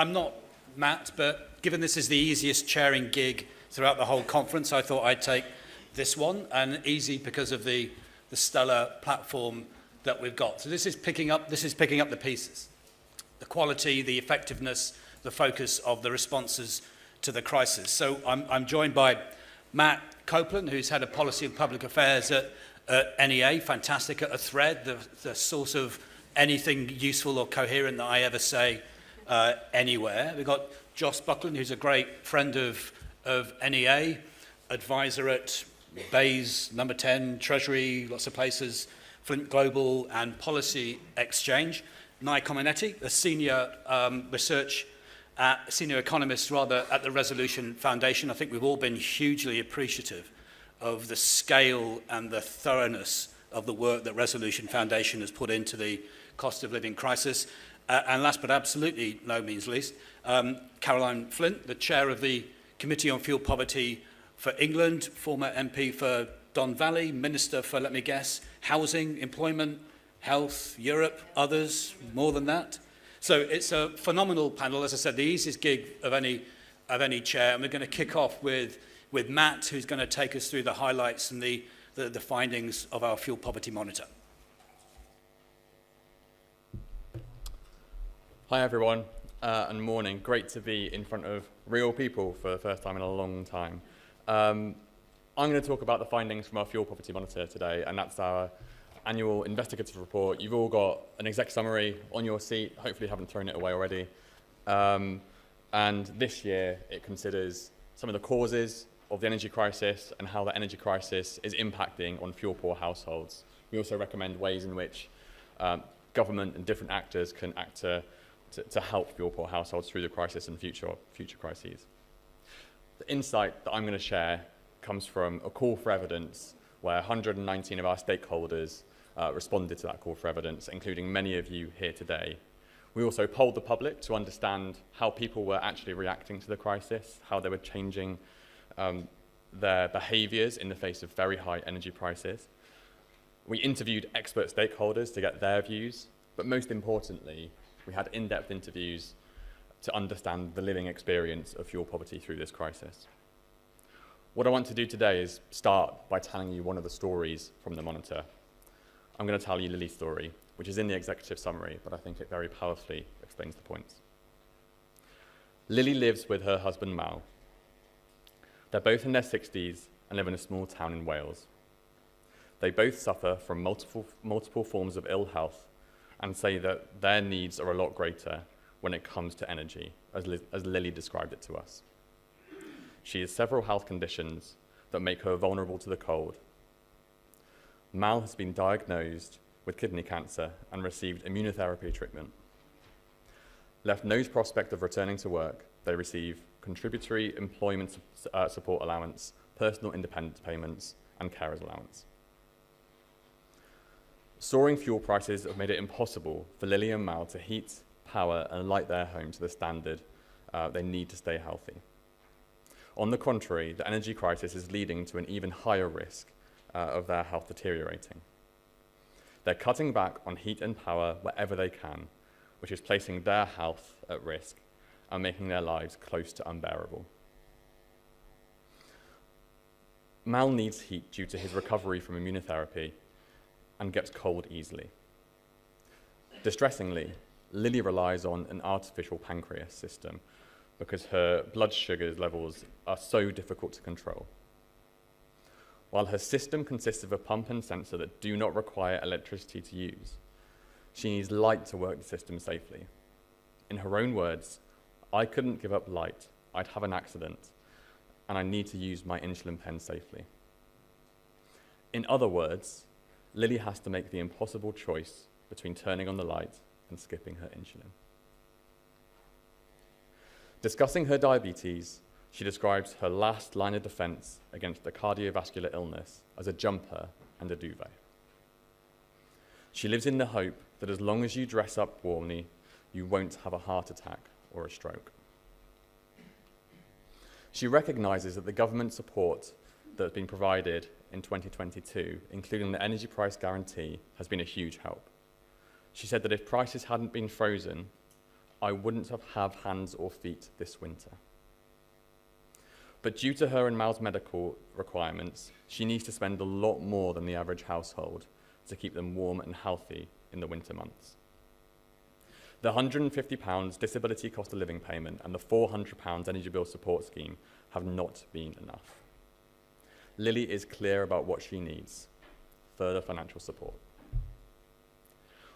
I'm not Matt, but given this is the easiest chairing gig throughout the whole conference, I thought I'd take this one, and easy because of the stellar platform that we've got. So this is picking up the pieces, the quality, the effectiveness, the focus of the responses to the crisis. So I'm joined by Matt Copeland, who's head of policy and public affairs at NEA, fantastic at a thread, the source of anything useful or coherent that I ever say anywhere. We've got Buckland, who's a great friend of NEA, advisor at Bayes, Number 10, Treasury, lots of places, Flint Global and Policy Exchange. Cominetti, a senior senior economist at the Resolution Foundation. I think we've all been hugely appreciative of the scale and the thoroughness of the work that Resolution Foundation has put into the cost of living crisis. And last but absolutely no means least, Caroline Flint, the chair of the Committee on Fuel Poverty for England, former MP for Don Valley, Minister for, let me guess, Housing, Employment, Health, Europe, others, more than that. So it's a phenomenal panel, as I said, the easiest gig of any chair. And we're going to kick off with Matt, who's going to take us through the highlights and the findings of our fuel poverty monitor. Hi everyone, and morning. Great to be in front of real people for the first time in a long time. I'm going to talk about the findings from our fuel poverty monitor today, and that's our annual investigative report. You've all got an exec summary on your seat. Hopefully you haven't thrown it away already. And this year it considers some of the causes of the energy crisis and how the energy crisis is impacting on fuel poor households. We also recommend ways in which government and different actors can act to help fuel poor households through the crisis and future crises. The insight that I'm going to share comes from a call for evidence where 119 of our stakeholders responded to that call for evidence, including many of you here today. We also polled the public to understand how people were actually reacting to the crisis, how they were changing their behaviours in the face of very high energy prices. We interviewed expert stakeholders to get their views, but most importantly, we had in-depth interviews to understand the living experience of fuel poverty through this crisis. What I want to do today is start by telling you one of the stories from the monitor. I'm going to tell you Lily's story, which is in the executive summary, but I think it very powerfully explains the points. Lily lives with her husband Mal. They're both in their 60s and live in a small town in Wales. They both suffer from multiple forms of ill health and say that their needs are a lot greater when it comes to energy, as Lily described it to us. She has several health conditions that make her vulnerable to the cold. Mal has been diagnosed with kidney cancer and received immunotherapy treatment. Left no prospect of returning to work, they receive contributory employment support allowance, personal independence payments, and carers allowance. Soaring fuel prices have made it impossible for Lily and Mal to heat, power, and light their home to the standard they need to stay healthy. On the contrary, the energy crisis is leading to an even higher risk of their health deteriorating. They're cutting back on heat and power wherever they can, which is placing their health at risk and making their lives close to unbearable. Mal needs heat due to his recovery from immunotherapy and gets cold easily. Distressingly, Lily relies on an artificial pancreas system because her blood sugar levels are so difficult to control. While her system consists of a pump and sensor that do not require electricity to use, she needs light to work the system safely. In her own words, "I couldn't give up light, I'd have an accident, and I need to use my insulin pen safely." In other words, Lily has to make the impossible choice between turning on the light and skipping her insulin. Discussing her diabetes, she describes her last line of defense against a cardiovascular illness as a jumper and a duvet. She lives in the hope that as long as you dress up warmly, you won't have a heart attack or a stroke. She recognizes that the government support that has been provided in 2022, including the energy price guarantee, has been a huge help. She said that if prices hadn't been frozen, I wouldn't have hands or feet this winter. But due to her and Mal's medical requirements, she needs to spend a lot more than the average household to keep them warm and healthy in the winter months. The £150 disability cost of living payment and the £400 energy bill support scheme have not been enough. Lily is clear about what she needs: further financial support.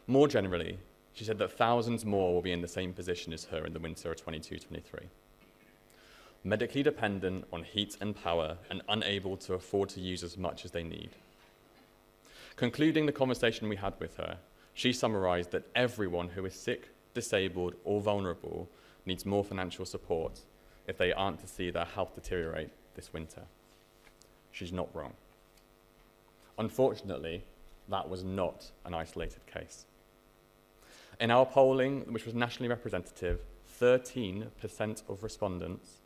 More generally, she said that thousands more will be in the same position as her in the winter of 22-23. Medically dependent on heat and power and unable to afford to use as much as they need. Concluding the conversation we had with her, she summarised that everyone who is sick, disabled or vulnerable needs more financial support if they aren't to see their health deteriorate this winter. She's not wrong. Unfortunately, that was not an isolated case. In our polling, which was nationally representative, 13% of respondents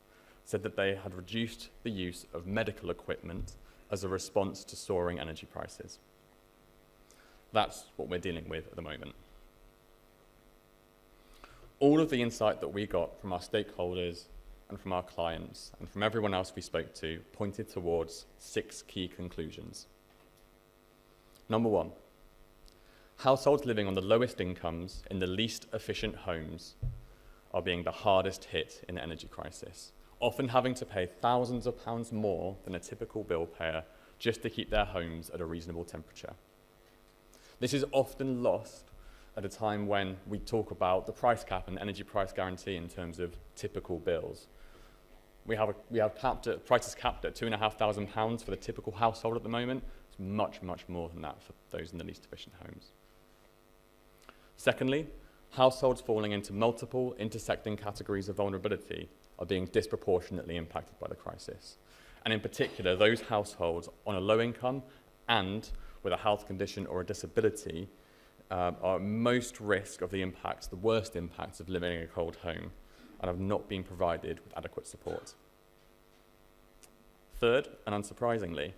said that they had reduced the use of medical equipment as a response to soaring energy prices. That's what we're dealing with at the moment. All of the insight that we got from our stakeholders and from our clients and from everyone else we spoke to pointed towards 6 key conclusions. Number 1, households living on the lowest incomes in the least efficient homes are being the hardest hit in the energy crisis, often having to pay thousands of pounds more than a typical bill payer just to keep their homes at a reasonable temperature. This is often lost at a time when we talk about the price cap and energy price guarantee in terms of typical bills. We have prices capped at £2,500 for the typical household at the moment. It's much, much more than that for those in the least efficient homes. Secondly, households falling into multiple intersecting categories of vulnerability are being disproportionately impacted by the crisis. And in particular, those households on a low income and with a health condition or a disability are at most risk of the impacts, the worst impacts of living in a cold home, and have not been provided with adequate support. Third, and unsurprisingly,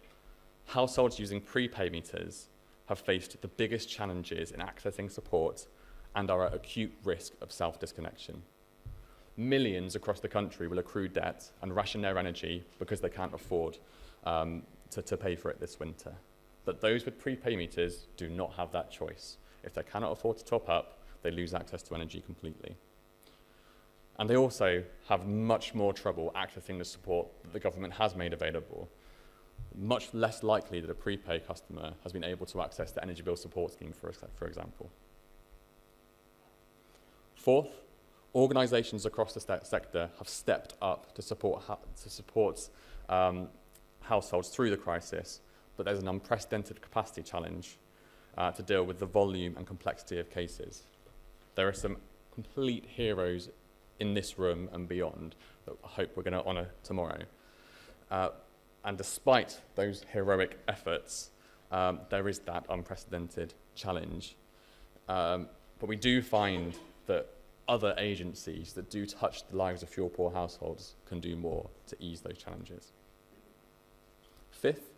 households using prepay meters have faced the biggest challenges in accessing support and are at acute risk of self-disconnection. Millions across the country will accrue debt and ration their energy because they can't afford to pay for it this winter. But those with prepay meters do not have that choice. If they cannot afford to top up, they lose access to energy completely. And they also have much more trouble accessing the support that the government has made available. Much less likely that a prepay customer has been able to access the energy bill support scheme, for example. Fourth, organisations across the sector have stepped up to support households through the crisis, but there's an unprecedented capacity challenge to deal with the volume and complexity of cases. There are some complete heroes in this room and beyond that I hope we're going to honour tomorrow. And despite those heroic efforts, there is that unprecedented challenge. But we do find that other agencies that do touch the lives of fuel-poor households can do more to ease those challenges. Fifth,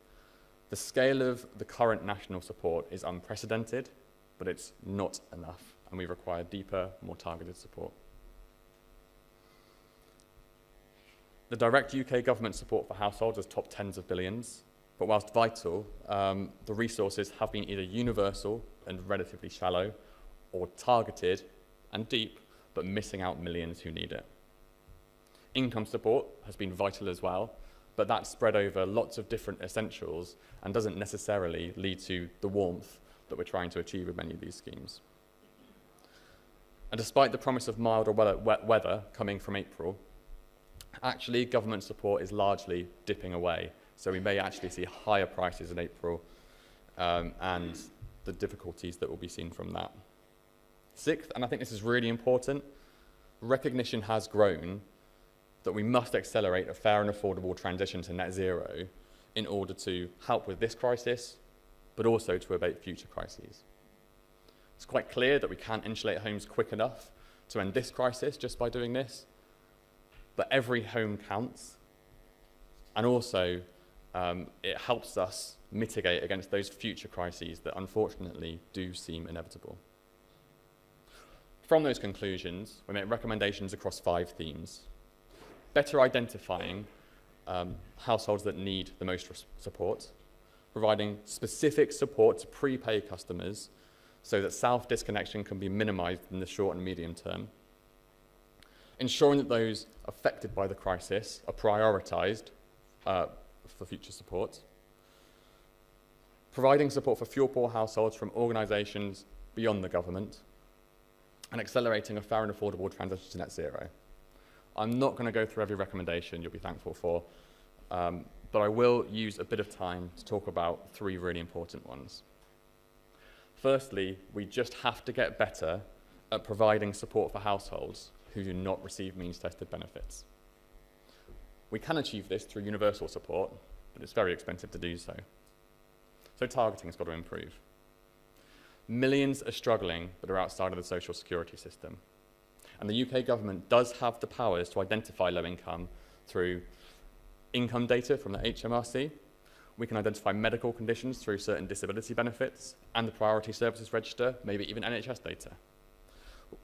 the scale of the current national support is unprecedented, but it's not enough, and we require deeper, more targeted support. The direct UK government support for households has topped tens of billions, but whilst vital, the resources have been either universal and relatively shallow, or targeted and deep, but missing out millions who need it. Income support has been vital as well, but that's spread over lots of different essentials and doesn't necessarily lead to the warmth that we're trying to achieve with many of these schemes. And despite the promise of milder weather coming from April, actually government support is largely dipping away. So we may actually see higher prices in April and the difficulties that will be seen from that. Sixth, and I think this is really important, recognition has grown that we must accelerate a fair and affordable transition to net zero in order to help with this crisis, but also to abate future crises. It's quite clear that we can't insulate homes quick enough to end this crisis just by doing this, but every home counts, and also it helps us mitigate against those future crises that unfortunately do seem inevitable. From those conclusions, we make recommendations across 5 themes. Better identifying households that need the most support, providing specific support to prepay customers so that self-disconnection can be minimised in the short and medium term, ensuring that those affected by the crisis are prioritised for future support, providing support for fuel-poor households from organisations beyond the government, and accelerating a fair and affordable transition to net zero. I'm not going to go through every recommendation you'll be thankful for, but I will use a bit of time to talk about 3 really important ones. Firstly, we just have to get better at providing support for households who do not receive means-tested benefits. We can achieve this through universal support, but it's very expensive to do so. So targeting has got to improve. Millions are struggling but are outside of the social security system. And the UK government does have the powers to identify low income through income data from the HMRC. We can identify medical conditions through certain disability benefits and the Priority Services Register, maybe even NHS data.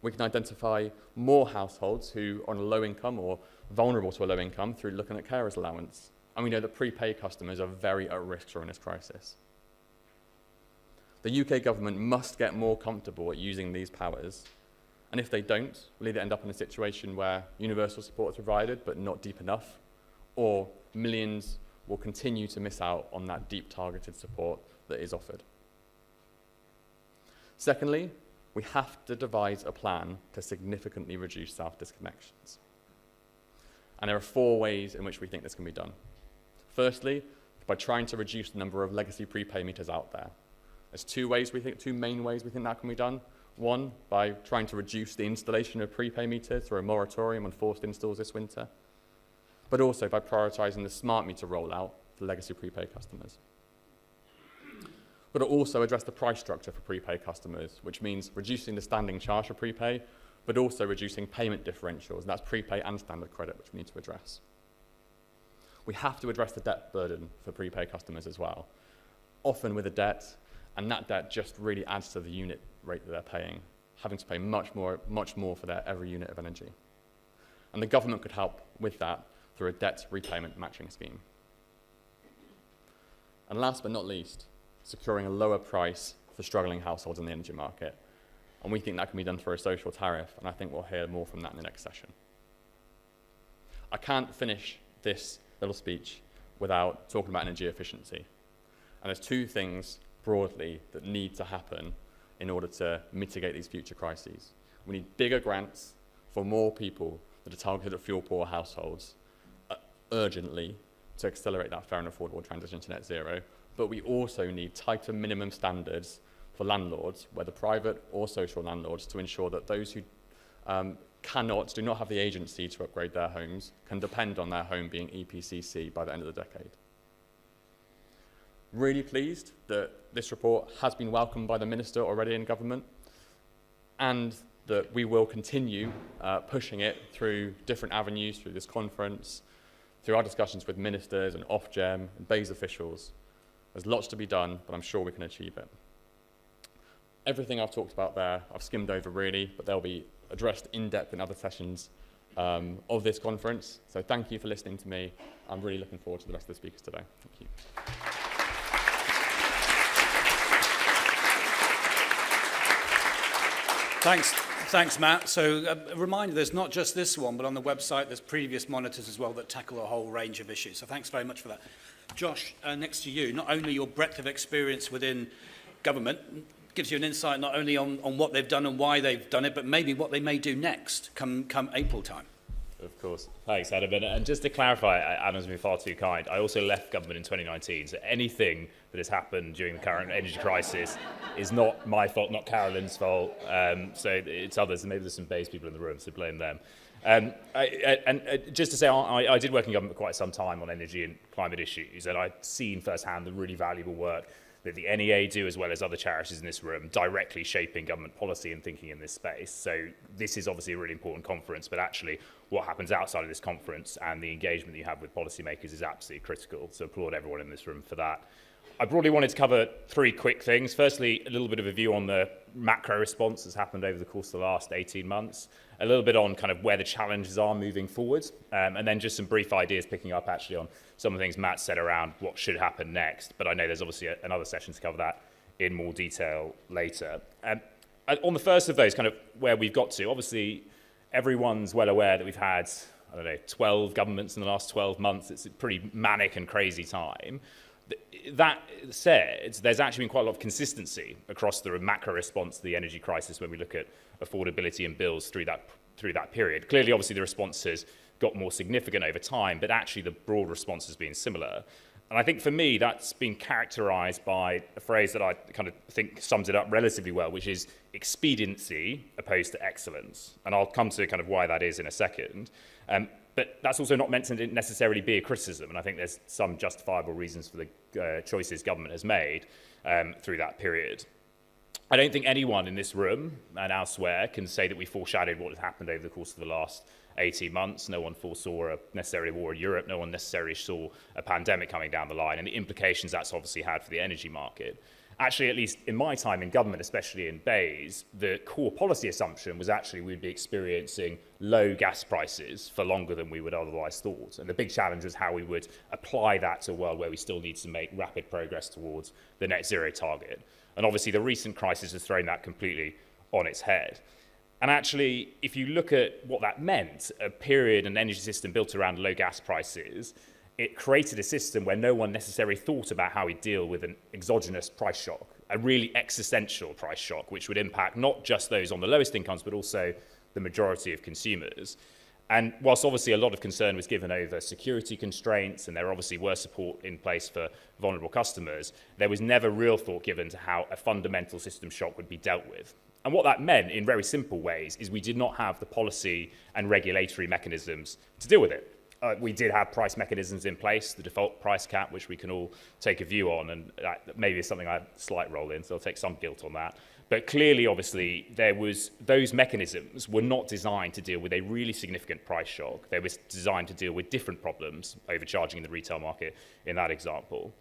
We can identify more households who are on a low income or vulnerable to a low income through looking at carers allowance. And we know that prepay customers are very at risk during this crisis. The UK government must get more comfortable at using these powers. And if they don't, we'll either end up in a situation where universal support is provided but not deep enough, or millions will continue to miss out on that deep targeted support that is offered. Secondly, we have to devise a plan to significantly reduce self-disconnections. And there are 4 ways in which we think this can be done. Firstly, by trying to reduce the number of legacy prepay meters out there. There's 2 main ways we think that can be done. One, by trying to reduce the installation of prepay meters through a moratorium on forced installs this winter, but also by prioritising the smart meter rollout for legacy prepay customers. But also address the price structure for prepay customers, which means reducing the standing charge for prepay, but also reducing payment differentials, and that's prepay and standard credit, which we need to address. We have to address the debt burden for prepay customers as well, often with a debt, and that debt just really adds to the unit rate that they're paying, having to pay much more for their every unit of energy. And the government could help with that through a debt repayment matching scheme. And last but not least, securing a lower price for struggling households in the energy market. And we think that can be done through a social tariff, and I think we'll hear more from that in the next session. I can't finish this little speech without talking about energy efficiency. And there's 2 things broadly that need to happen in order to mitigate these future crises. We need bigger grants for more people that are targeted at fuel-poor households urgently to accelerate that fair and affordable transition to net zero. But we also need tighter minimum standards for landlords, whether private or social landlords, to ensure that those who do not have the agency to upgrade their homes can depend on their home being EPCC by the end of the decade. Really pleased that this report has been welcomed by the Minister already in government, and that we will continue pushing it through different avenues, through this conference, through our discussions with ministers and Ofgem and BEIS officials. There's lots to be done, but I'm sure we can achieve it. Everything I've talked about there, I've skimmed over really, but they'll be addressed in depth in other sessions of this conference. So thank you for listening to me. I'm really looking forward to the rest of the speakers today. Thank you. Thanks, Matt. So a reminder, there's not just this one, but on the website there's previous monitors as well that tackle a whole range of issues. So thanks very much for that. Josh, next to you, not only your breadth of experience within government gives you an insight not only on what they've done and why they've done it, but maybe what they may do next come April time. Of course. Thanks, Adam. And just to clarify, Adam's been far too kind. I also left government in 2019, so anything that has happened during the current energy crisis is not my fault, not Carolyn's fault. So it's others, and maybe there's some BEIS people in the room, so blame them. And just to say, I did work in government for quite some time on energy and climate issues, and I've seen firsthand the really valuable work that the NEA do, as well as other charities in this room, directly shaping government policy and thinking in this space. So this is obviously a really important conference, but actually what happens outside of this conference and the engagement that you have with policymakers is absolutely critical. So applaud everyone in this room for that. I broadly wanted to cover three quick things. Firstly, a little bit of a view on the macro response that's happened over the course of the last 18 months, a little bit on kind of where the challenges are moving forward, and then just some brief ideas picking up actually on some of the things Matt said around what should happen next. But I know there's obviously another session to cover that in more detail later. On the first of those, kind of where we've got to, obviously everyone's well aware that we've had, 12 governments in the last 12 months. It's a pretty manic and crazy time. That said, there's actually been quite a lot of consistency across the macro response to the energy crisis when we look at affordability and bills through that period. Clearly, obviously, the response has got more significant over time, but actually the broad response has been similar. And I think for me, that's been characterized by a phrase that I kind of think sums it up relatively well, which is expediency opposed to excellence. And I'll come to kind of why that is in a second. But that's also not meant to necessarily be a criticism, and I think there's some justifiable reasons for the choices government has made through that period. I don't think anyone in this room and elsewhere can say that we foreshadowed what has happened over the course of the last 18 months. No one foresaw necessarily a war in Europe. No one necessarily saw a pandemic coming down the line, and the implications that's obviously had for the energy market. Actually, at least in my time in government, especially in Bays, the core policy assumption was actually we'd be experiencing low gas prices for longer than we would otherwise thought. And the big challenge was how we would apply that to a world where we still need to make rapid progress towards the net zero target. And obviously the recent crisis has thrown that completely on its head. And actually, if you look at what that meant, a period, an energy system built around low gas prices, it created a system where no one necessarily thought about how we deal with an exogenous price shock, a really existential price shock, which would impact not just those on the lowest incomes, but also the majority of consumers. And whilst obviously a lot of concern was given over security constraints, and there obviously were support in place for vulnerable customers, there was never real thought given to how a fundamental system shock would be dealt with. And what that meant in very simple ways is we did not have the policy and regulatory mechanisms to deal with it. We did have price mechanisms in place, the default price cap, which we can all take a view on, and maybe it's something I have a slight role in, so I'll take some guilt on that. But clearly, obviously, those mechanisms were not designed to deal with a really significant price shock. They were designed to deal with different problems, overcharging in the retail market in that example.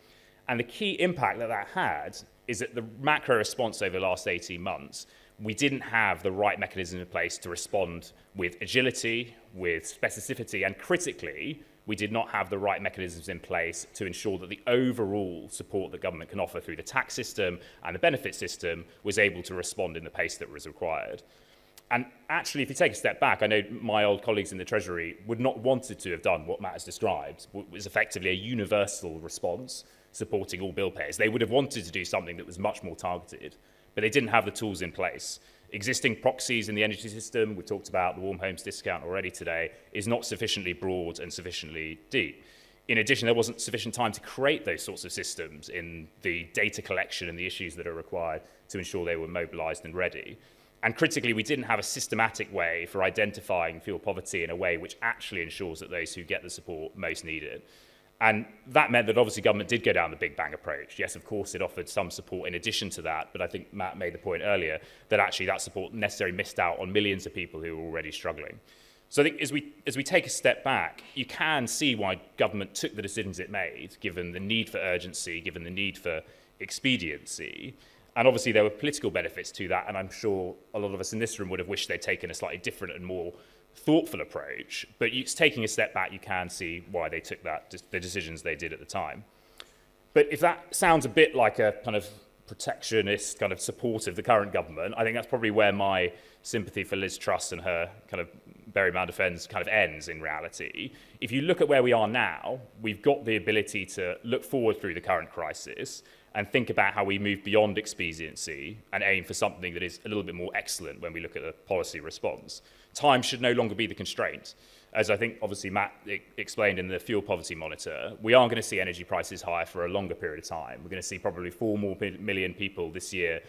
And the key impact that had is that the macro response over the last 18 months, we didn't have the right mechanism in place to respond with agility, with specificity, and critically, we did not have the right mechanisms in place to ensure that the overall support that government can offer through the tax system and the benefit system was able to respond in the pace that was required. And actually, if you take a step back, I know my old colleagues in the Treasury would not wanted to have done what Matt has described, which was effectively a universal response supporting all bill payers. They would have wanted to do something that was much more targeted, but they didn't have the tools in place. Existing proxies in the energy system, we talked about the warm homes discount already today, is not sufficiently broad and sufficiently deep. In addition, there wasn't sufficient time to create those sorts of systems in the data collection and the issues that are required to ensure they were mobilized and ready. And critically, we didn't have a systematic way for identifying fuel poverty in a way which actually ensures that those who get the support most need it. And that meant that obviously government did go down the big bang approach. Yes, of course, it offered some support in addition to that, but I think Matt made the point earlier that actually that support necessarily missed out on millions of people who were already struggling. So I think as we take a step back, you can see why government took the decisions it made, given the need for urgency, given the need for expediency. And obviously there were political benefits to that, and I'm sure a lot of us in this room would have wished they'd taken a slightly different and more thoughtful approach, but taking a step back, you can see why they took the decisions they did at the time. But if that sounds a bit like a kind of protectionist kind of support of the current government, I think that's probably where my sympathy for Liz Truss and her kind of Bury Mound defence kind of ends in reality. If you look at where we are now, we've got the ability to look forward through the current crisis and think about how we move beyond expediency and aim for something that is a little bit more excellent when we look at the policy response. Time should no longer be the constraint. As I think obviously Matt explained in the fuel poverty monitor, we are going to see energy prices higher for a longer period of time. We're going to see probably 4 more million people this year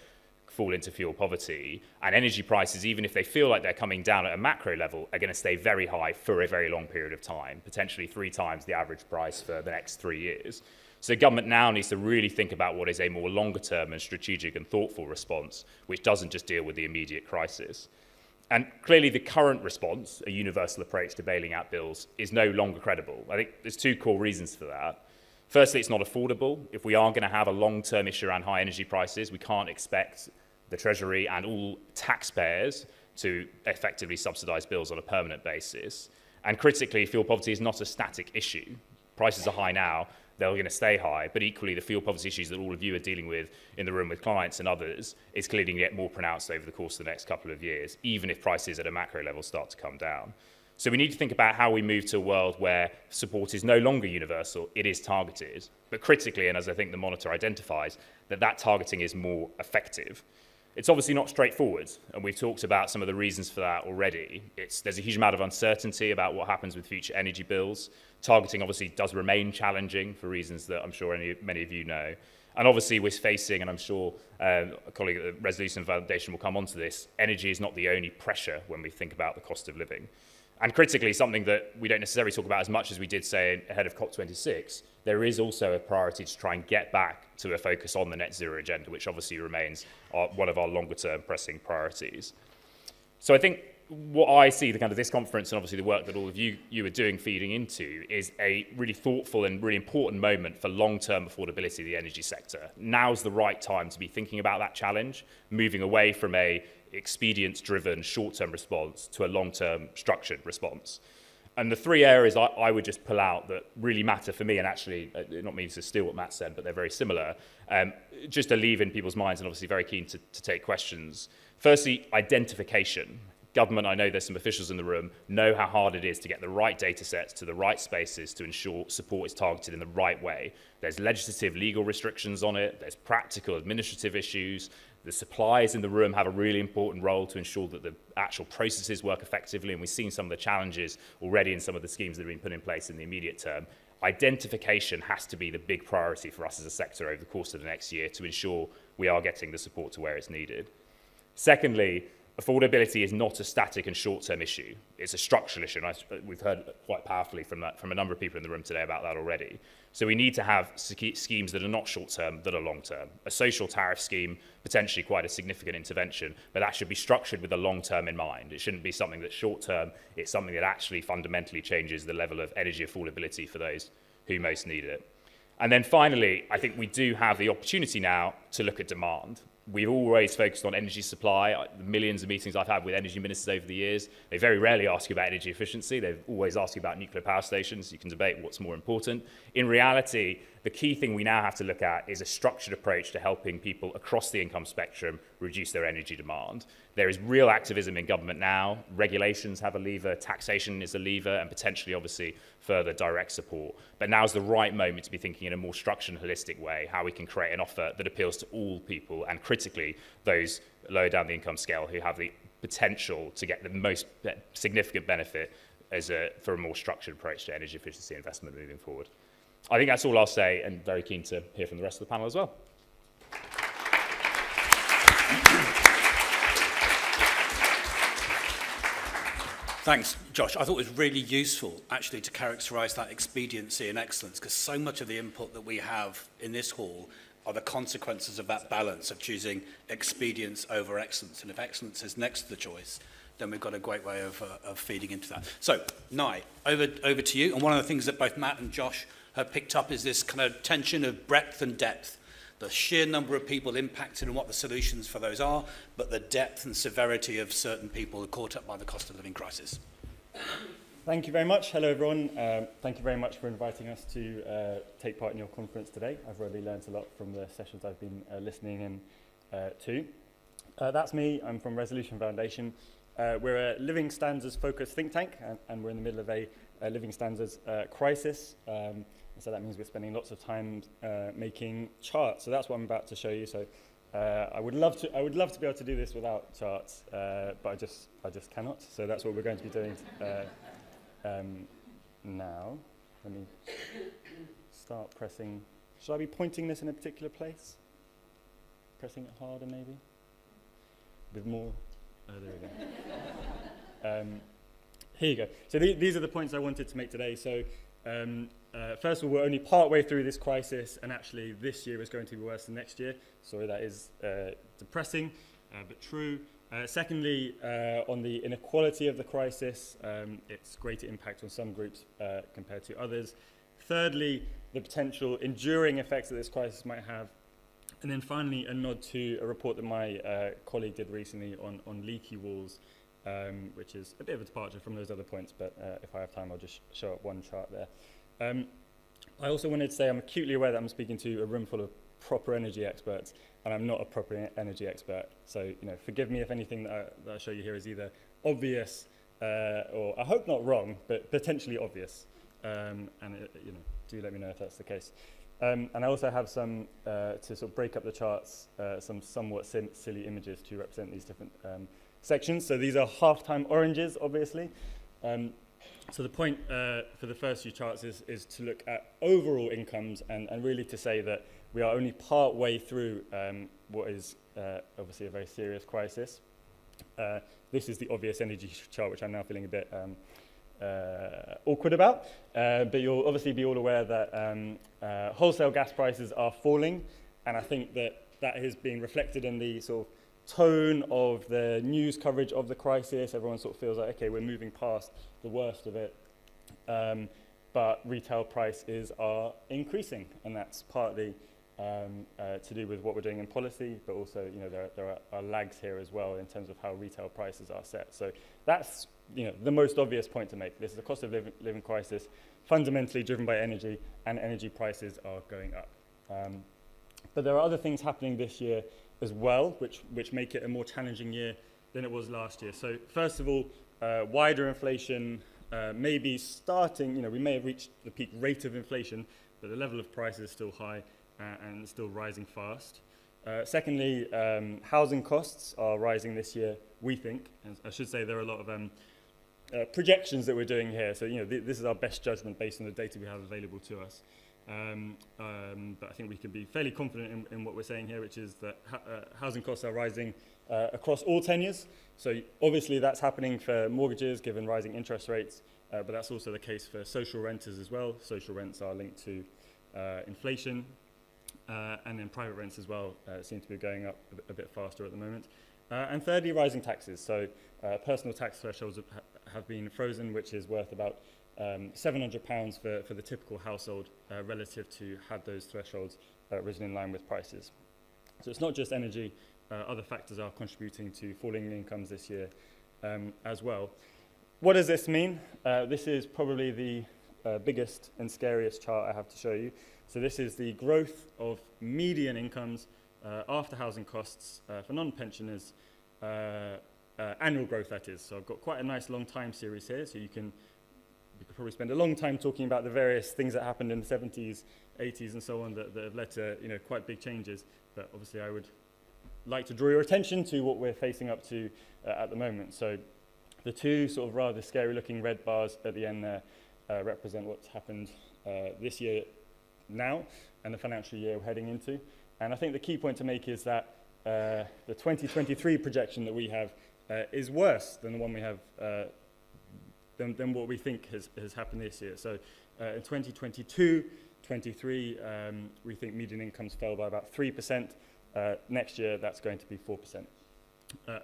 fall into fuel poverty, and energy prices, even if they feel like they're coming down at a macro level, are going to stay very high for a very long period of time, potentially 3 times the average price for the next 3 years. So government now needs to really think about what is a more longer term and strategic and thoughtful response, which doesn't just deal with the immediate crisis. And clearly the current response, a universal approach to bailing out bills, is no longer credible. I think there's 2 core reasons for that. Firstly, it's not affordable. If we are going to have a long-term issue around high energy prices, we can't expect the Treasury and all taxpayers to effectively subsidise bills on a permanent basis. And critically, fuel poverty is not a static issue. Prices are high now, they're going to stay high, but equally the fuel poverty issues that all of you are dealing with in the room with clients and others is clearly going to get more pronounced over the course of the next couple of years, even if prices at a macro level start to come down. So we need to think about how we move to a world where support is no longer universal, it is targeted, but critically, and as I think the monitor identifies, that targeting is more effective. It's obviously not straightforward, and we've talked about some of the reasons for that already. There's a huge amount of uncertainty about what happens with future energy bills. Targeting obviously does remain challenging for reasons that I'm sure many of you know. And obviously we're facing, and I'm sure a colleague at the Resolution Foundation will come on to this, energy is not the only pressure when we think about the cost of living. And critically, something that we don't necessarily talk about as much as we did say ahead of COP26, there is also a priority to try and get back to a focus on the net zero agenda, which obviously remains one of our longer term pressing priorities. So I think what I see the kind of this conference and obviously the work that all of you are doing feeding into is a really thoughtful and really important moment for long-term affordability of the energy sector. Now's the right time to be thinking about that challenge, moving away from a expedience-driven short-term response to a long-term structured response. And the three areas I would just pull out that really matter for me, and actually, not meaning to steal what Matt said, but they're very similar, just to leave in people's minds and obviously very keen to take questions. Firstly, identification. Government, I know there's some officials in the room, know how hard it is to get the right data sets to the right spaces to ensure support is targeted in the right way. There's legislative legal restrictions on it, there's practical administrative issues, the suppliers in the room have a really important role to ensure that the actual processes work effectively, and we've seen some of the challenges already in some of the schemes that have been put in place in the immediate term. Identification has to be the big priority for us as a sector over the course of the next year to ensure we are getting the support to where it's needed. Secondly, affordability is not a static and short-term issue. It's a structural issue, and we've heard quite powerfully from a number of people in the room today about that already. So we need to have schemes that are not short-term, that are long-term. A social tariff scheme, potentially quite a significant intervention, but that should be structured with the long-term in mind. It shouldn't be something that's short-term. It's something that actually fundamentally changes the level of energy affordability for those who most need it. And then finally, I think we do have the opportunity now to look at demand. We've always focused on energy supply. The millions of meetings I've had with energy ministers over the years, they very rarely ask you about energy efficiency. They always ask you about nuclear power stations. You can debate what's more important. In reality, the key thing we now have to look at is a structured approach to helping people across the income spectrum reduce their energy demand. There is real activism in government now. Regulations have a lever, taxation is a lever, and potentially, obviously, further direct support. But now's the right moment to be thinking in a more structured and holistic way, how we can create an offer that appeals to all people, and critically, those lower down the income scale who have the potential to get the most significant benefit for a more structured approach to energy efficiency investment moving forward. I think that's all I'll say, and very keen to hear from the rest of the panel as well. Thanks, Josh. I thought it was really useful, actually, to characterise that expediency and excellence, because so much of the input that we have in this hall are the consequences of that balance of choosing expedience over excellence. And if excellence is next to the choice, then we've got a great way of feeding into that. So, Nye, over to you. And one of the things that both Matt and Josh have picked up is this kind of tension of breadth and depth. The sheer number of people impacted and what the solutions for those are, but the depth and severity of certain people caught up by the cost of living crisis. Thank you very much. Hello, everyone. Thank you very much for inviting us to take part in your conference today. I've really learned a lot from the sessions I've been listening in to. That's me. I'm from Resolution Foundation. We're a living standards focused think tank, and we're in the middle of a living standards crisis. So that means we're spending lots of time making charts. So that's what I'm about to show you. So I would love to be able to do this without charts, but I just cannot. So that's what we're going to be doing now. Let me start pressing. Should I be pointing this in a particular place? Pressing it harder, maybe? With more. Oh, there we go. Here you go. So these are the points I wanted to make today. So. First of all, we're only part-way through this crisis, and actually this year is going to be worse than next year. Sorry, that is depressing, but true. Secondly, on the inequality of the crisis, it's greater impact on some groups compared to others. Thirdly, the potential enduring effects that this crisis might have. And then finally, a nod to a report that my colleague did recently on Leaky Wars, which is a bit of a departure from those other points, but if I have time, I'll just show up one chart there. I also wanted to say I'm acutely aware that I'm speaking to a room full of proper energy experts, and I'm not a proper energy expert. So, forgive me if anything that I show you here is either obvious or I hope not wrong, but potentially obvious. Do let me know if that's the case. And I also have some, to sort of break up the charts, some somewhat silly images to represent these different sections. So these are half-time oranges, obviously. So the point for the first few charts is to look at overall incomes and really to say that we are only part way through what is obviously a very serious crisis. This is the obvious energy chart, which I'm now feeling a bit awkward about, but you'll obviously be all aware that wholesale gas prices are falling, and I think that is being reflected in the sort of tone of the news coverage of the crisis. Everyone sort of feels like, okay, we're moving past the worst of it, but retail prices are increasing, and that's partly to do with what we're doing in policy, but also there are lags here as well in terms of how retail prices are set. So that's the most obvious point to make. This is a cost of living crisis, fundamentally driven by energy, and energy prices are going up. But there are other things happening this year as well, which make it a more challenging year than it was last year. So first of all, wider inflation may be starting. We may have reached the peak rate of inflation, but the level of prices is still high and still rising fast. Secondly, housing costs are rising this year, we think. And I should say there are a lot of projections that we're doing here. So, this is our best judgment based on the data we have available to us. But I think we can be fairly confident in what we're saying here, which is that housing costs are rising across all tenures. So obviously that's happening for mortgages given rising interest rates, but that's also the case for social renters as well. Social rents are linked to inflation. And then private rents as well seem to be going up a bit faster at the moment. And thirdly, rising taxes. So personal tax thresholds have been frozen, which is worth about £700 for the typical household relative to had those thresholds risen in line with prices. So it's not just energy, other factors are contributing to falling incomes this year as well. What does this mean? This is probably the biggest and scariest chart I have to show you. So this is the growth of median incomes after housing costs for non-pensioners, annual growth that is. So I've got quite a nice long time series here, so we could probably spend a long time talking about the various things that happened in the 70s, 80s and so on that have led to quite big changes. But obviously I would like to draw your attention to what we're facing up to at the moment. So the two sort of rather scary looking red bars at the end there represent what's happened this year now and the financial year we're heading into. And I think the key point to make is that the 2023 projection that we have is worse than the one we have, than what we think has happened this year. So in 2022, 23, we think median incomes fell by about 3%. Next year, that's going to be 4%.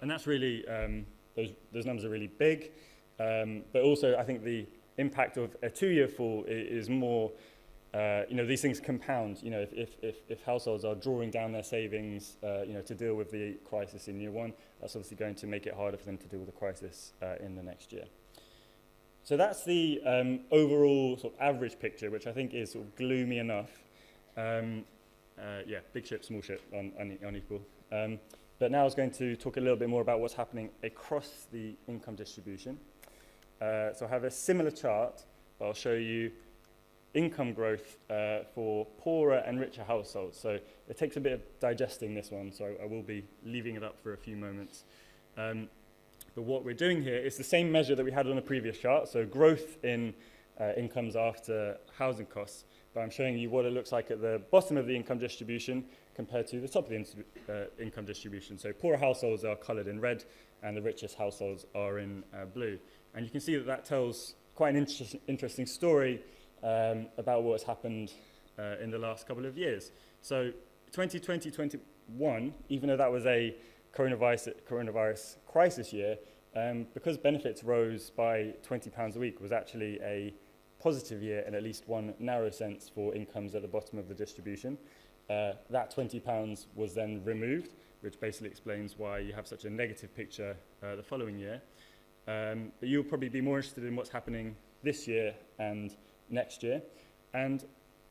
And that's really, those numbers are really big. But also, I think the impact of a 2-year fall is more, these things compound. If households are drawing down their savings, to deal with the crisis in year one, that's obviously going to make it harder for them to deal with the crisis in the next year. So that's the overall sort of average picture, which I think is sort of gloomy enough. Big ship, small ship, unequal. But now I was going to talk a little bit more about what's happening across the income distribution. So I have a similar chart, but I'll show you income growth for poorer and richer households. So it takes a bit of digesting this one, so I will be leaving it up for a few moments. But what we're doing here is the same measure that we had on the previous chart, so growth in incomes after housing costs. But I'm showing you what it looks like at the bottom of the income distribution compared to the top of the income distribution. So poorer households are coloured in red, and the richest households are in blue. And you can see that tells quite an interesting story about what has happened in the last couple of years. So 2020-21, even though that was a coronavirus crisis year, because benefits rose by £20 a week, was actually a positive year in at least one narrow sense for incomes at the bottom of the distribution. That £20 was then removed, which basically explains why you have such a negative picture the following year. But you'll probably be more interested in what's happening this year and next year. And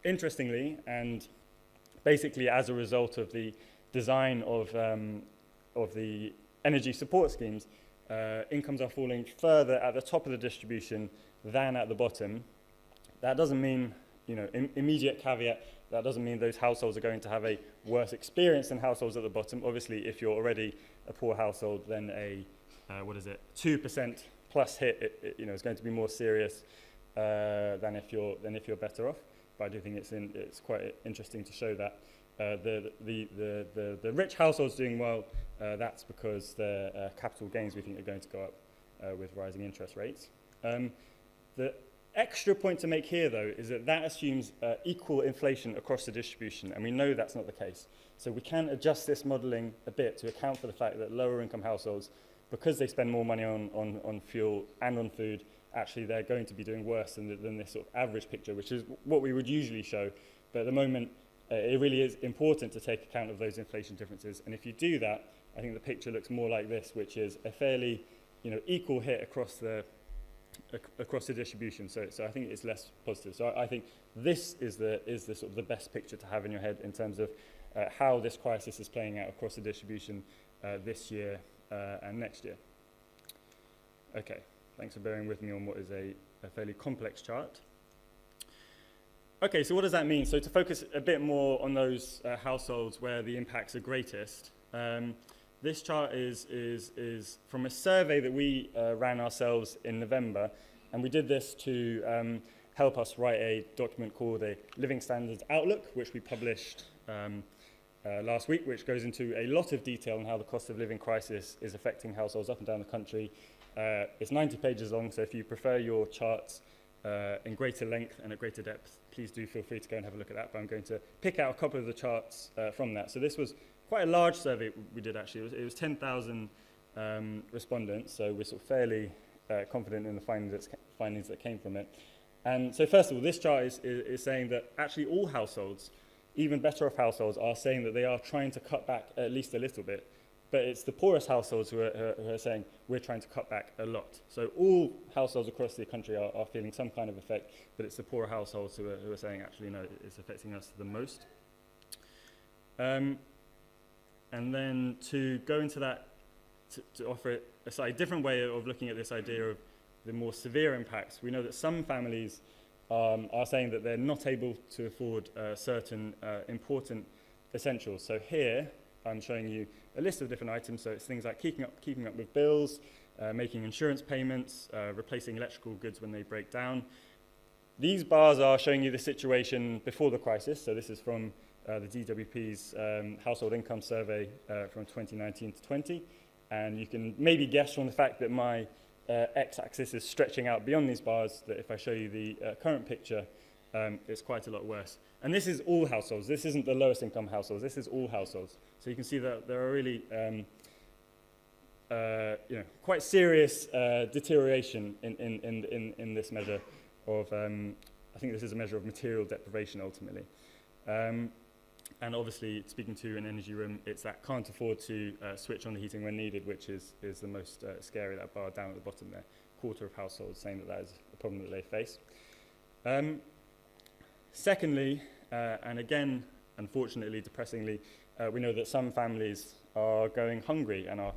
interestingly, and basically as a result of the design of the energy support schemes, incomes are falling further at the top of the distribution than at the bottom. That doesn't mean, immediate caveat, that doesn't mean those households are going to have a worse experience than households at the bottom. Obviously, if you're already a poor household, then a 2% plus hit, is going to be more serious than if you're better off. But I do think it's quite interesting to show that the rich households doing well. That's because their capital gains, we think, are going to go up with rising interest rates. The extra point to make here, though, is that assumes equal inflation across the distribution, and we know that's not the case. So we can adjust this modelling a bit to account for the fact that lower income households, because they spend more money on fuel and on food, actually they're going to be doing worse than this sort of average picture, which is what we would usually show. But at the moment, it really is important to take account of those inflation differences. And if you do that, I think the picture looks more like this, which is a fairly equal hit across the distribution. So I think it's less positive. So I think this is the sort of the best picture to have in your head in terms of how this crisis is playing out across the distribution this year and next year. Okay, thanks for bearing with me on what is a fairly complex chart. Okay, so what does that mean? So to focus a bit more on those households where the impacts are greatest, this chart is from a survey that we ran ourselves in November, and we did this to help us write a document called a Living Standards Outlook, which we published last week, which goes into a lot of detail on how the cost of living crisis is affecting households up and down the country. It's 90 pages long, so if you prefer your charts in greater length and at greater depth, please do feel free to go and have a look at that, but I'm going to pick out a couple of the charts from that. So this was quite a large survey we did, actually. It was 10,000 respondents, so we're sort of fairly confident in the findings that came from it. And so first of all, this chart is saying that actually all households, even better off households, are saying that they are trying to cut back at least a little bit. But it's the poorest households who are saying we're trying to cut back a lot. So all households across the country are feeling some kind of effect, but it's the poorer households who are saying, actually, no, it's affecting us the most. And then to go into that, to offer a slightly different way of looking at this idea of the more severe impacts, we know that some families are saying that they're not able to afford certain important essentials. So here, I'm showing you a list of different items. So it's things like keeping up with bills, making insurance payments, replacing electrical goods when they break down. These bars are showing you the situation before the crisis. So this is from the DWP's household income survey from 2019 to 20. And you can maybe guess from the fact that my x-axis is stretching out beyond these bars that if I show you the current picture, it's quite a lot worse. And this is all households. This isn't the lowest income households. This is all households. So you can see that there are really quite serious deterioration in this measure of, I think this is a measure of material deprivation ultimately. And obviously, speaking to an energy room, it's that can't afford to switch on the heating when needed, which is the most scary, that bar down at the bottom there. Quarter of households saying that is a problem that they face. Secondly, and again, unfortunately, depressingly, we know that some families are going hungry and are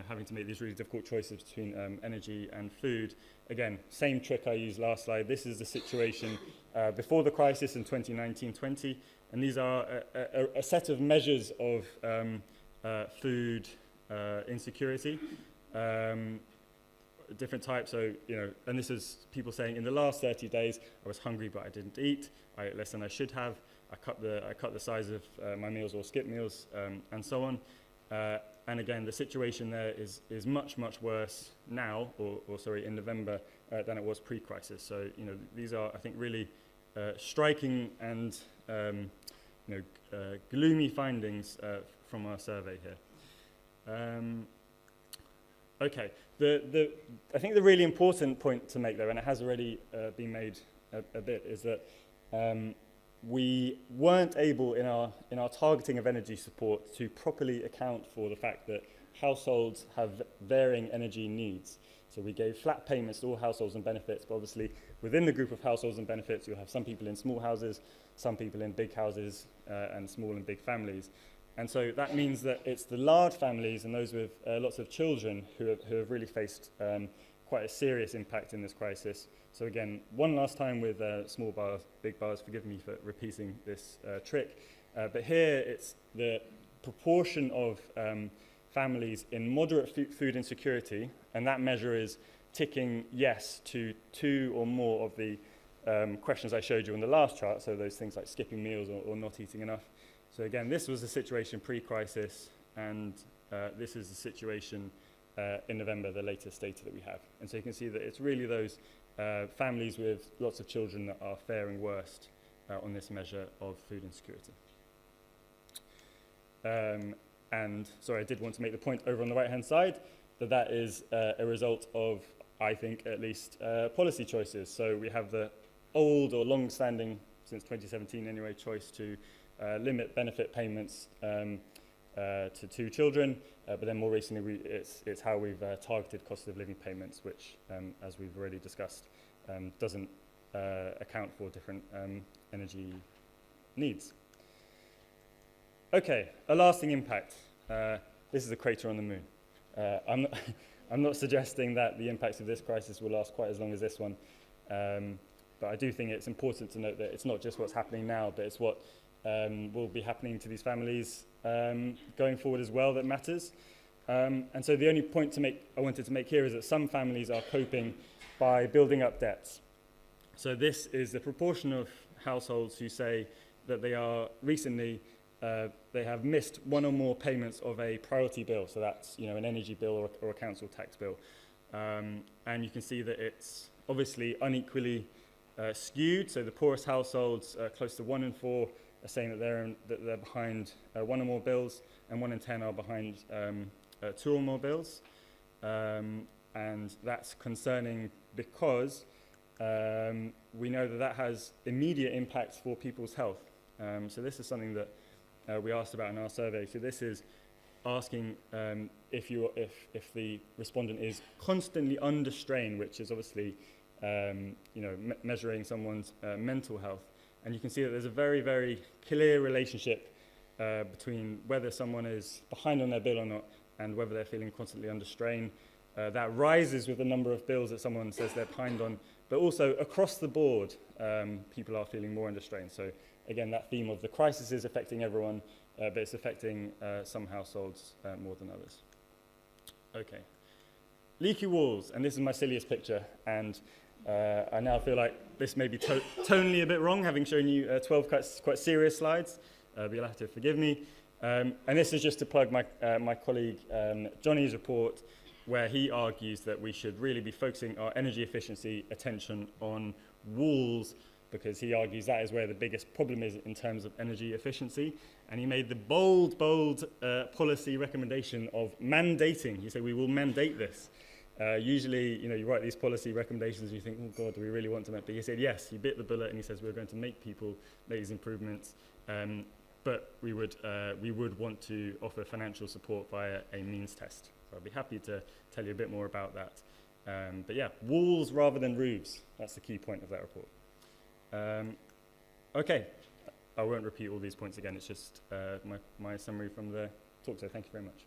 having to make these really difficult choices between energy and food. Again, same trick I used last slide. This is the situation before the crisis in 2019-20, and these are a set of measures of food insecurity. Different types, so, and this is people saying, in the last 30 days, I was hungry, but I didn't eat. I ate less than I should have. I cut the size of my meals or skip meals, and so on. And again, the situation there is much, much worse now, or in November, than it was pre-crisis. So, these are, I think, really striking and, gloomy findings from our survey here. Okay, I think the really important point to make, though, and it has already been made a bit, is that we weren't able in our targeting of energy support to properly account for the fact that households have varying energy needs. So we gave flat payments to all households and benefits, but obviously within the group of households and benefits, you'll have some people in small houses, some people in big houses, and small and big families. And so that means that it's the large families and those with lots of children who have really faced quite a serious impact in this crisis. So again, one last time with small bars, big bars, forgive me for repeating this trick, but here it's the proportion of families in moderate food insecurity, and that measure is ticking yes to 2 or more of the questions I showed you on the last chart, so those things like skipping meals or not eating enough. So again, this was the situation pre-crisis, and this is the situation in November, the latest data that we have. And so you can see that it's really those families with lots of children that are faring worst on this measure of food insecurity. And sorry, I did want to make the point over on the right-hand side that is a result of, I think, at least policy choices. So we have the old or long-standing, since 2017 anyway, choice to limit benefit payments to 2 children, but then more recently it's how we've targeted cost of living payments, which, as we've already discussed, doesn't account for different energy needs. Okay, a lasting impact. This is a crater on the moon. I'm not suggesting that the impacts of this crisis will last quite as long as this one, but I do think it's important to note that it's not just what's happening now, but it's what will be happening to these families going forward as well that matters. And so the only point I wanted to make here is that some families are coping by building up debts. So this is the proportion of households who say that they are recently they have missed 1 or more payments of a priority bill. So that's an energy bill or a council tax bill. And you can see that it's obviously unequally skewed. So the poorest households, close to 1 in 4, are saying that they're behind 1 or more bills, and 1 in 10 are behind 2 or more bills. And that's concerning because we know that has immediate impacts for people's health. So this is something that we asked about in our survey. So this is asking if the respondent is constantly under strain, which is obviously measuring someone's mental health. And you can see that there's a very, very clear relationship between whether someone is behind on their bill or not and whether they're feeling constantly under strain. That rises with the number of bills that someone says they're behind on, but also across the board, people are feeling more under strain. So again, that theme of the crisis is affecting everyone, but it's affecting some households more than others. Okay. Leaky Wars, and this is my silliest picture, and I now feel like this may be tonally a bit wrong, having shown you 12 quite serious slides, but you'll have to forgive me. And this is just to plug my colleague Johnny's report, where he argues that we should really be focusing our energy efficiency attention on walls, because he argues that is where the biggest problem is in terms of energy efficiency. And he made the bold policy recommendation of mandating. He said, we will mandate this. Usually, you write these policy recommendations and you think, oh God, do we really want to make? But he said, yes, he bit the bullet, and he says, we're going to make people make these improvements. But we would want to offer financial support via a means test. So I'll be happy to tell you a bit more about that. But yeah, walls rather than roofs. That's the key point of that report. Okay, I won't repeat all these points again. It's just my summary from the talk. So thank you very much.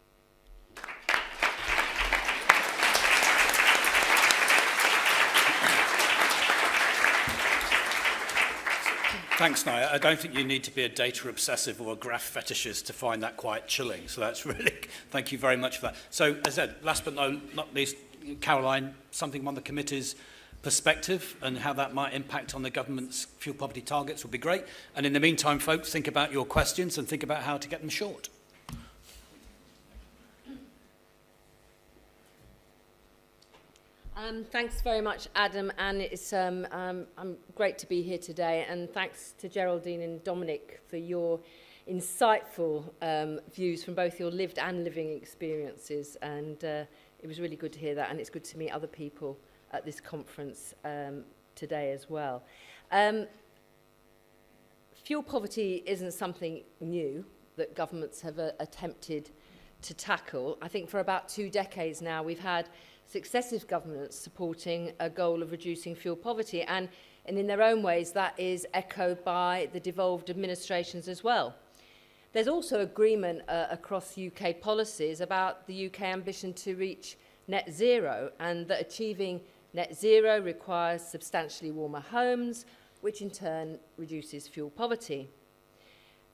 Thanks, Naya. I don't think you need to be a data obsessive or a graph fetishist to find that quite chilling. So that's really, thank you very much for that. So as I said, last but not least, Caroline, something on the committee's perspective and how that might impact on the government's fuel poverty targets would be great. And in the meantime, folks, think about your questions and think about how to get them short. Thanks very much, Adam, and it's great to be here today, and thanks to Geraldine and Dominic for your insightful views from both your lived and living experiences, and it was really good to hear that, and it's good to meet other people at this conference today as well. Fuel poverty isn't something new that governments have attempted to tackle. I think for about 2 decades now, we've had successive governments supporting a goal of reducing fuel poverty, and in their own ways, that is echoed by the devolved administrations as well. There's also agreement across UK policies about the UK ambition to reach net zero, and that achieving net zero requires substantially warmer homes, which in turn reduces fuel poverty.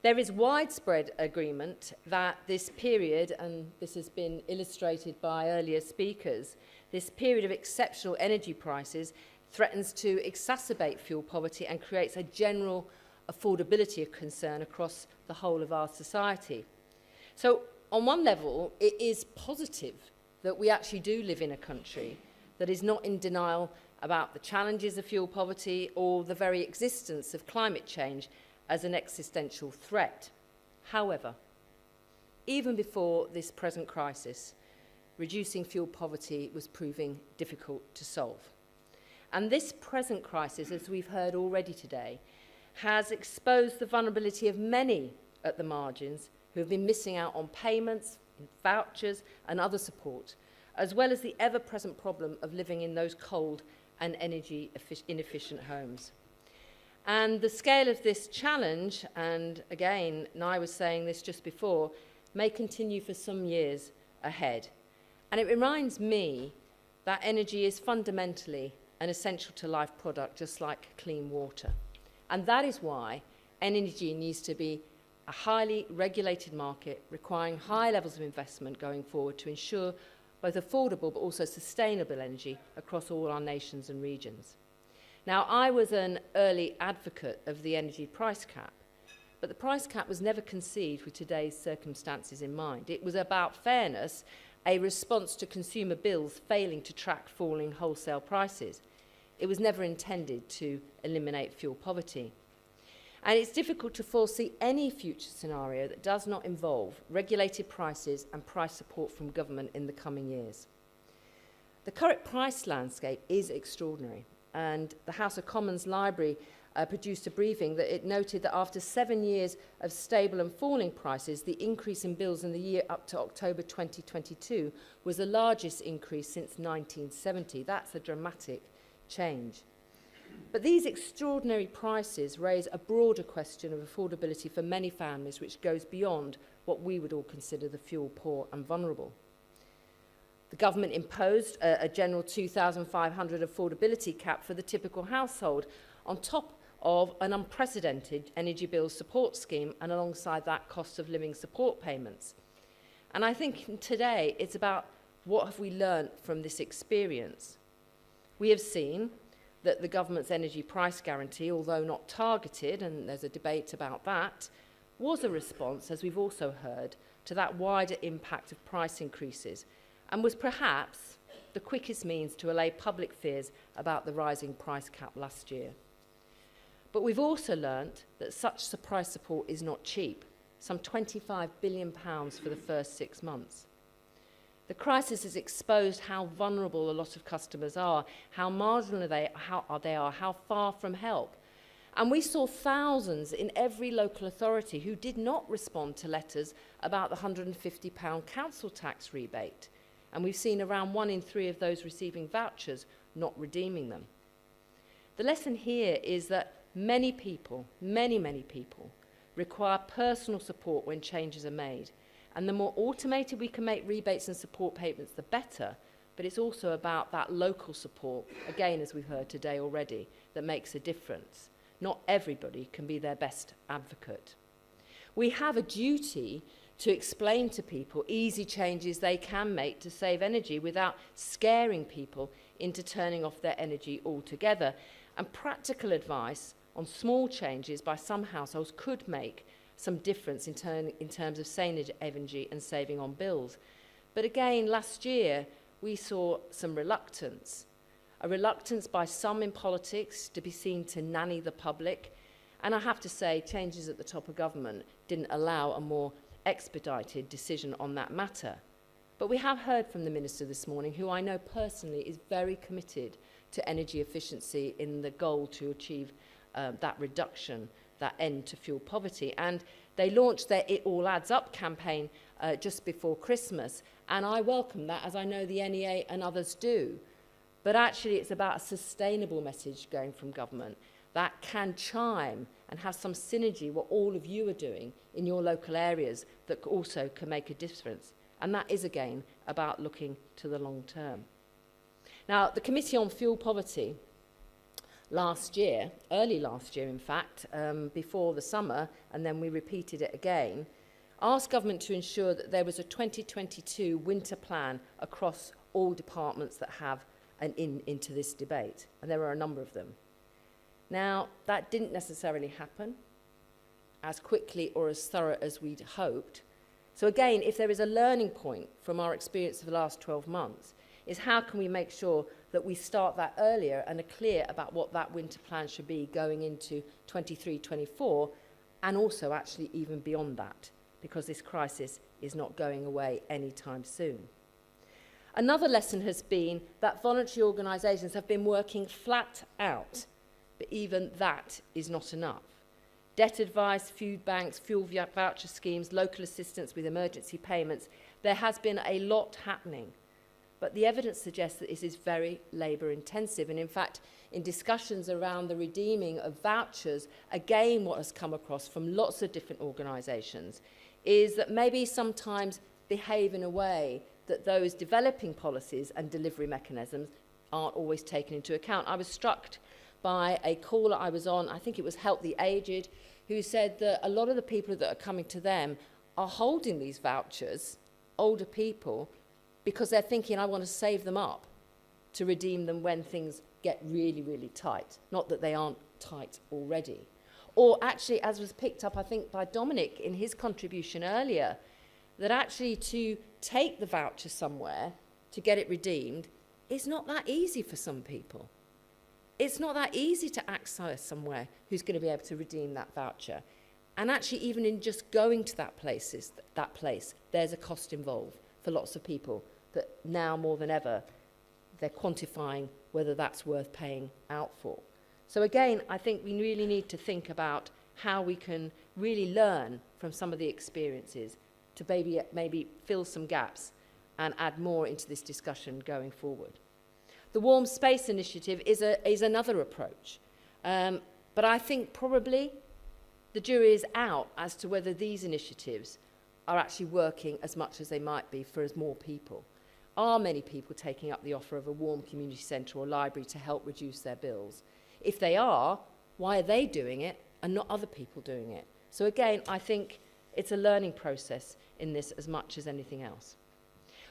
There is widespread agreement that this period, and this has been illustrated by earlier speakers, this period of exceptional energy prices threatens to exacerbate fuel poverty and creates a general affordability concern across the whole of our society. So on one level, it is positive that we actually do live in a country that is not in denial about the challenges of fuel poverty or the very existence of climate change as an existential threat. However, even before this present crisis, reducing fuel poverty was proving difficult to solve. And this present crisis, as we've heard already today, has exposed the vulnerability of many at the margins who have been missing out on payments, vouchers and other support, as well as the ever-present problem of living in those cold and energy inefficient homes. And the scale of this challenge, and again, Nye was saying this just before, may continue for some years ahead. And it reminds me that energy is fundamentally an essential to life product, just like clean water. And that is why energy needs to be a highly regulated market, requiring high levels of investment going forward to ensure both affordable but also sustainable energy across all our nations and regions. Now, I was an early advocate of the energy price cap, but the price cap was never conceived with today's circumstances in mind. It was about fairness, a response to consumer bills failing to track falling wholesale prices. It was never intended to eliminate fuel poverty. And it's difficult to foresee any future scenario that does not involve regulated prices and price support from government in the coming years. The current price landscape is extraordinary, and the House of Commons Library produced a briefing that it noted that after 7 years of stable and falling prices, the increase in bills in the year up to October 2022 was the largest increase since 1970. That's a dramatic change. But these extraordinary prices raise a broader question of affordability for many families, which goes beyond what we would all consider the fuel poor and vulnerable. The government imposed a general £2,500 affordability cap for the typical household on top of an unprecedented energy bill support scheme, and alongside that, cost of living support payments. And I think today it's about what have we learned from this experience. We have seen that the government's energy price guarantee, although not targeted, and there's a debate about that, was a response, as we've also heard, to that wider impact of price increases, and was perhaps the quickest means to allay public fears about the rising price cap last year. But we've also learnt that such price support is not cheap, some £25 billion for the first 6 months. The crisis has exposed how vulnerable a lot of customers are, how marginal they are, how far from help. And we saw thousands in every local authority who did not respond to letters about the £150 council tax rebate. And we've seen around 1 in 3 of those receiving vouchers not redeeming them. The lesson here is that many people, many people, require personal support when changes are made. And the more automated we can make rebates and support payments, the better. But it's also about that local support, again, as we've heard today already, that makes a difference. Not everybody can be their best advocate. We have a duty to explain to people easy changes they can make to save energy without scaring people into turning off their energy altogether. And practical advice on small changes by some households could make some difference in terms of saving energy and saving on bills. But again, last year, we saw some reluctance. A reluctance by some in politics to be seen to nanny the public. And I have to say, changes at the top of government didn't allow a more expedited decision on that matter. But we have heard from the Minister this morning, who I know personally is very committed to energy efficiency in the goal to achieve that reduction, that end to fuel poverty. And they launched their It All Adds Up campaign just before Christmas. And I welcome that, as I know the NEA and others do. But actually, it's about a sustainable message going from government that can chime and have some synergy what all of you are doing in your local areas that also can make a difference. And that is, again, about looking to the long term. Now, the Committee on Fuel Poverty last year, early last year in fact, before the summer, and then we repeated it again, asked government to ensure that there was a 2022 winter plan across all departments that have an into this debate. And there are a number of them. Now, that didn't necessarily happen as quickly or as thorough as we'd hoped. So again, if there is a learning point from our experience of the last 12 months, is how can we make sure that we start that earlier and are clear about what that winter plan should be going into 23-24, and also actually even beyond that, because this crisis is not going away anytime soon. Another lesson has been that voluntary organisations have been working flat out, but even that is not enough. Debt advice, food banks, fuel voucher schemes, local assistance with emergency payments, there has been a lot happening. But the evidence suggests that this is very labour intensive. And in fact, in discussions around the redeeming of vouchers, again, what has come across from lots of different organisations is that maybe sometimes behave in a way that those developing policies and delivery mechanisms aren't always taken into account. I was struck by a caller I was on, I think it was Help the Aged, who said that a lot of the people that are coming to them are holding these vouchers, older people, because they're thinking, I want to save them up to redeem them when things get really, really tight. Not that they aren't tight already. Or actually, as was picked up, I think, by Dominic in his contribution earlier, that actually to take the voucher somewhere to get it redeemed is not that easy for some people. It's not that easy to access somewhere who's going to be able to redeem that voucher. And actually, even in just going to that place, there's a cost involved for lots of people that now more than ever, they're quantifying whether that's worth paying out for. So again, I think we really need to think about how we can really learn from some of the experiences to maybe fill some gaps and add more into this discussion going forward. The Warm Space Initiative is another approach. But I think probably the jury is out as to whether these initiatives are actually working as much as they might be for as more people. Are many people taking up the offer of a warm community centre or library to help reduce their bills? If they are, why are they doing it and not other people doing it? So again, I think it's a learning process in this as much as anything else.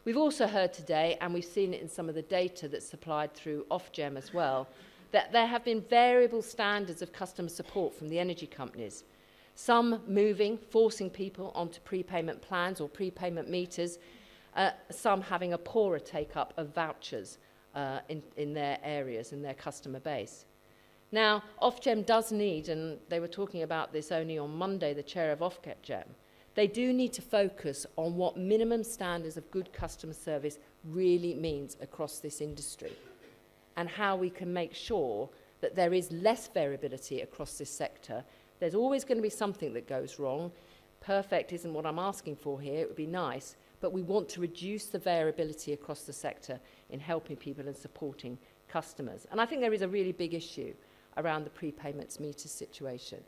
We've also heard today, and we've seen it in some of the data that's supplied through Ofgem as well, that there have been variable standards of customer support from the energy companies. Some moving, forcing people onto prepayment plans or prepayment meters, some having a poorer take-up of vouchers in their areas, in their customer base. Now, Ofgem does need, and they were talking about this only on Monday, the chair of Ofgem, they do need to focus on what minimum standards of good customer service really means across this industry and how we can make sure that there is less variability across this sector. There's always going to be something that goes wrong. Perfect isn't what I'm asking for here. It would be nice, but we want to reduce the variability across the sector in helping people and supporting customers. And I think there is a really big issue around the prepayments meter situation.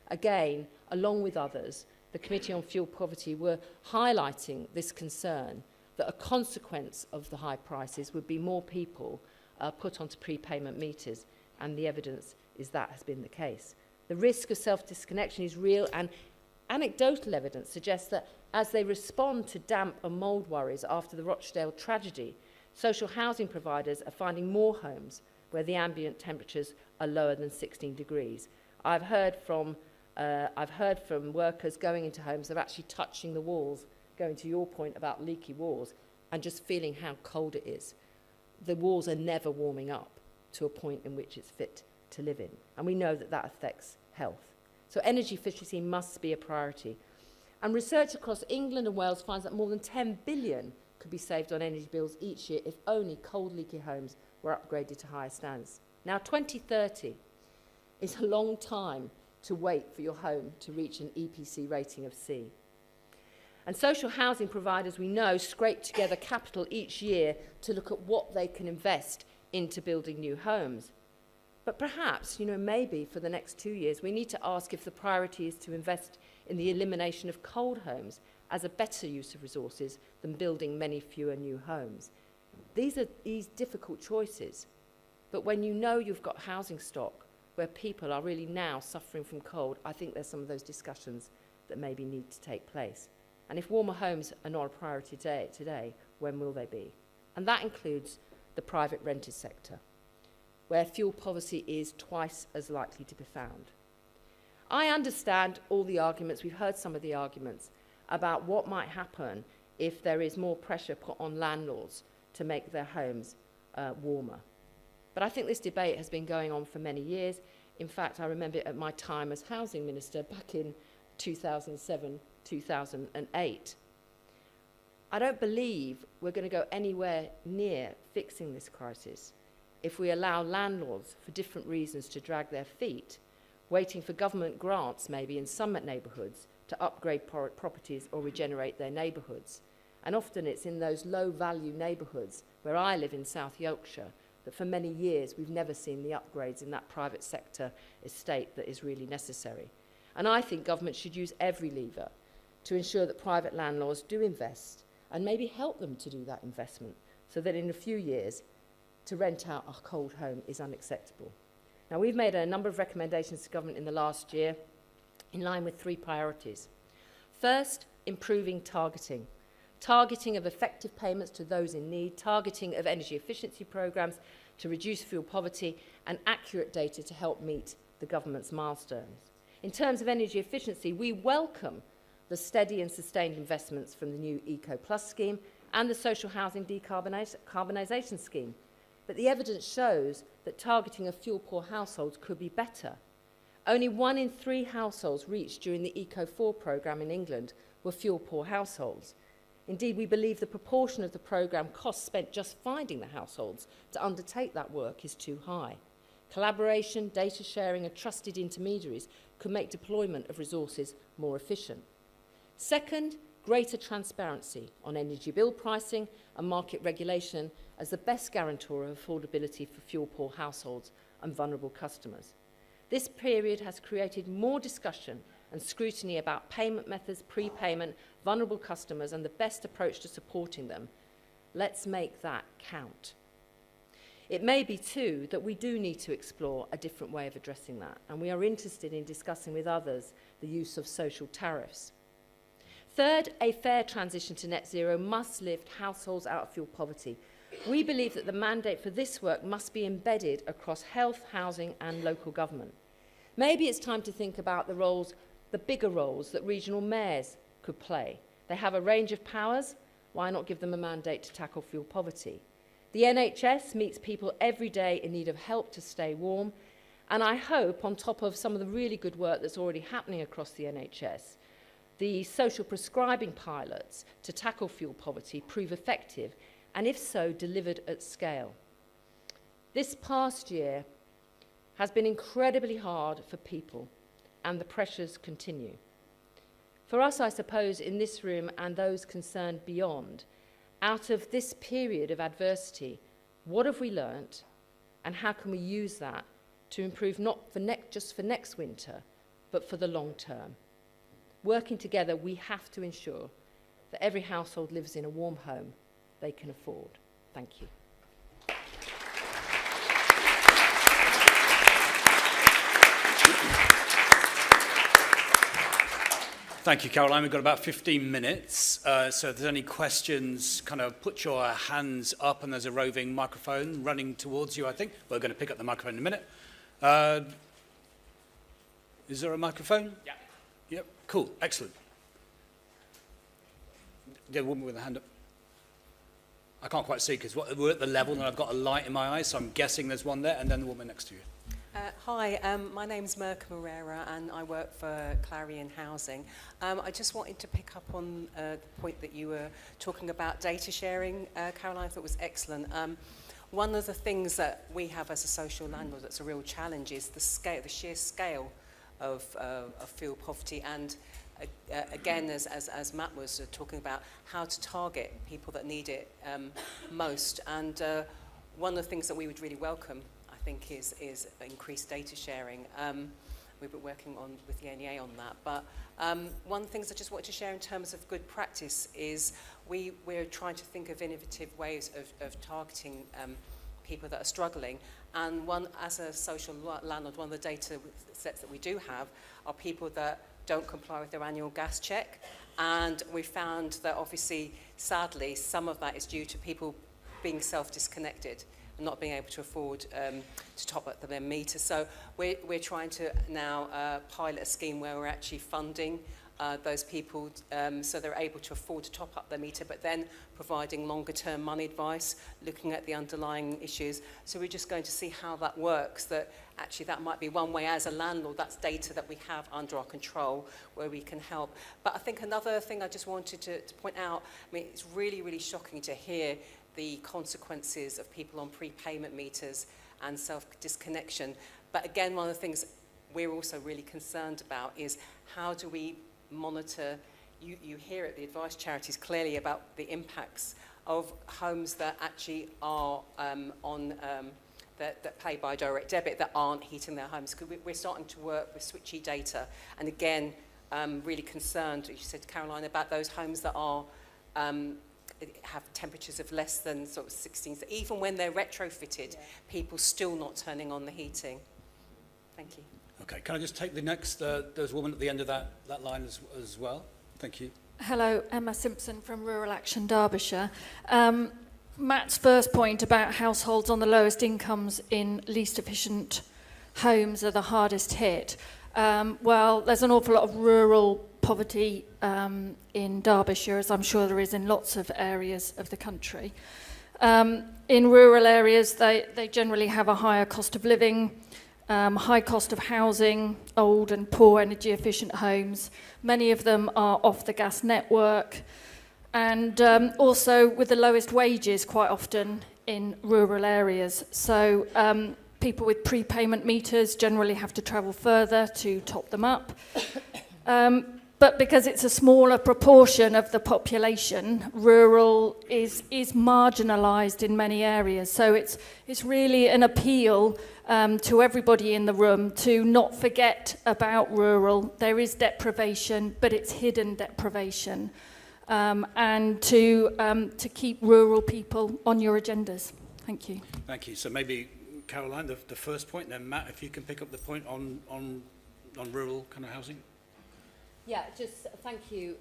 Again, along with others, the Committee on Fuel Poverty were highlighting this concern that a consequence of the high prices would be more people put onto prepayment meters, and the evidence is that has been the case. The risk of self-disconnection is real, and anecdotal evidence suggests that as they respond to damp and mould worries after the Rochdale tragedy, social housing providers are finding more homes where the ambient temperatures are lower than 16 degrees. I've heard from workers going into homes that are actually touching the walls, going to your point about Leaky Wars, and just feeling how cold it is. The walls are never warming up to a point in which it's fit to live in. And we know that that affects health. So energy efficiency must be a priority. And research across England and Wales finds that more than 10 billion could be saved on energy bills each year if only cold leaky homes were upgraded to higher standards. Now, 2030 is a long time to wait for your home to reach an EPC rating of C. And social housing providers, we know, scrape together capital each year to look at what they can invest into building new homes. But perhaps, maybe for the next 2 years, we need to ask if the priority is to invest in the elimination of cold homes as a better use of resources than building many fewer new homes. These are difficult choices. But when you know you've got housing stock where people are really now suffering from cold, I think there's some of those discussions that maybe need to take place. And if warmer homes are not a priority today, when will they be? And that includes the private rented sector, where fuel poverty is twice as likely to be found. I understand all the arguments, we've heard some of the arguments, about what might happen if there is more pressure put on landlords to make their homes warmer. But I think this debate has been going on for many years. In fact, I remember at my time as housing minister back in 2007, 2008. I don't believe we're going to go anywhere near fixing this crisis if we allow landlords, for different reasons, to drag their feet, waiting for government grants, maybe in some neighbourhoods, to upgrade properties or regenerate their neighbourhoods. And often it's in those low-value neighbourhoods, where I live in South Yorkshire, that for many years we've never seen the upgrades in that private sector estate that is really necessary. And I think government should use every lever to ensure that private landlords do invest and maybe help them to do that investment so that in a few years to rent out a cold home is unacceptable. Now, we've made a number of recommendations to government in the last year in line with 3 priorities. First, improving targeting. Targeting of effective payments to those in need, targeting of energy efficiency programmes to reduce fuel poverty, and accurate data to help meet the government's milestones. In terms of energy efficiency, we welcome the steady and sustained investments from the new Eco Plus scheme and the social housing decarbonisation scheme. But the evidence shows that targeting of fuel-poor households could be better. Only 1 in 3 households reached during the Eco4 programme in England were fuel-poor households. Indeed, we believe the proportion of the programme costs spent just finding the households to undertake that work is too high. Collaboration, data sharing and trusted intermediaries could make deployment of resources more efficient. Second, greater transparency on energy bill pricing and market regulation as the best guarantor of affordability for fuel-poor households and vulnerable customers. This period has created more discussion and scrutiny about payment methods, prepayment, vulnerable customers, and the best approach to supporting them. Let's make that count. It may be, too, that we do need to explore a different way of addressing that, and we are interested in discussing with others the use of social tariffs. Third, a fair transition to net zero must lift households out of fuel poverty. We believe that the mandate for this work must be embedded across health, housing, and local government. Maybe it's time to think about the bigger roles that regional mayors could play. They have a range of powers. Why not give them a mandate to tackle fuel poverty? The NHS meets people every day in need of help to stay warm. And I hope, on top of some of the really good work that's already happening across the NHS, the social prescribing pilots to tackle fuel poverty prove effective, and if so, delivered at scale. This past year has been incredibly hard for people, and the pressures continue. For us, I suppose, in this room and those concerned beyond, out of this period of adversity, what have we learnt, and how can we use that to improve not just for next winter, but for the long term? Working together, we have to ensure that every household lives in a warm home they can afford. Thank you. Thank you, Caroline. We've got about 15 minutes. So if there's any questions, kind of put your hands up, and there's a roving microphone running towards you, I think. We're going to pick up the microphone in a minute. Is there a microphone? Yeah. Yep, cool, excellent. Yeah, woman with a hand up. I can't quite see because we're at the level and I've got a light in my eyes, so I'm guessing there's one there, and then the woman next to you. Hi, my name's Merca Morera and I work for Clarion Housing. I just wanted to pick up on the point that you were talking about data sharing, Caroline. I thought it was excellent. One of the things that we have as a social landlord that's a real challenge is the sheer scale of fuel poverty, and again, as Matt was talking about, how to target people that need it most. And one of the things that we would really welcome, I think, is increased data sharing. We've been working with the NEA on that. But one of the things I just wanted to share in terms of good practice is we're trying to think of innovative ways of targeting people that are struggling. And as a social landlord, one of the data sets that we do have are people that don't comply with their annual gas check. And we found that obviously, sadly, some of that is due to people being self-disconnected and not being able to afford to top up their meter. So we're trying to now pilot a scheme where we're actually funding those people so they're able to afford to top up their meter, but then providing longer term money advice, looking at the underlying issues. So we're just going to see how that works, that actually that might be one way as a landlord, that's data that we have under our control where we can help. But I think another thing I just wanted to point out, I mean, it's really, really shocking to hear the consequences of people on prepayment meters and self-disconnection. But again, one of the things we're also really concerned about is how do we monitor, you hear at the advice charities clearly about the impacts of homes that actually are that pay by direct debit that aren't heating their homes. Because we're starting to work with switchy data. And again, really concerned, you said, Caroline, about those homes that are have temperatures of less than sort of 16. So even when they're retrofitted, people still not turning on the heating. Thank you. Okay, can I just take the next, there's a woman at the end of that line as well. Thank you. Hello, Emma Simpson from Rural Action Derbyshire. Matt's first point about households on the lowest incomes in least efficient homes are the hardest hit. Well, there's an awful lot of rural poverty in Derbyshire, as I'm sure there is in lots of areas of the country. In rural areas, they generally have a higher cost of living, high cost of housing, old and poor energy efficient homes. Many of them are off the gas network, and also with the lowest wages quite often in rural areas. So people with prepayment meters generally have to travel further to top them up. But because it's a smaller proportion of the population, rural is marginalised in many areas. So it's really an appeal to everybody in the room to not forget about rural. There is deprivation, but it's hidden deprivation. And to keep rural people on your agendas. Thank you. Thank you. So maybe, Caroline, the first point, then Matt, if you can pick up the point on rural kind of housing. Yeah, just thank you.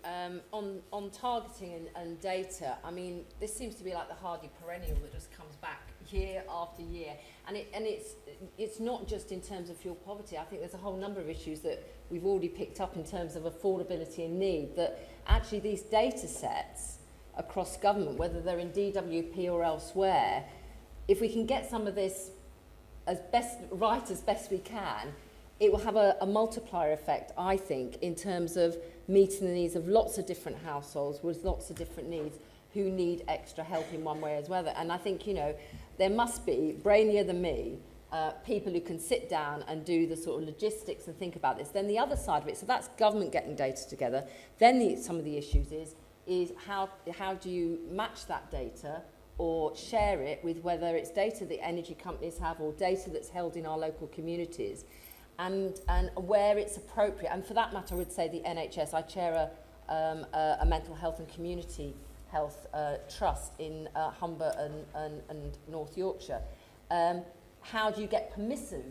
On targeting and data, I mean, this seems to be like the hardy perennial that just comes back year after year. And it's not just in terms of fuel poverty. I think there's a whole number of issues that we've already picked up in terms of affordability and need, that actually these data sets across government, whether they're in DWP or elsewhere, if we can get some of this as best we can, it will have a multiplier effect, I think, in terms of meeting the needs of lots of different households with lots of different needs who need extra help in one way as well. And I think, you know, there must be, brainier than me, people who can sit down and do the sort of logistics and think about this. Then the other side of it, so that's government getting data together. Then some of the issues is how do you match that data or share it with whether it's data that energy companies have or data that's held in our local communities. And where it's appropriate, and for that matter, I would say the NHS. I chair a mental health and community health trust in Humber and North Yorkshire. How do you get permissive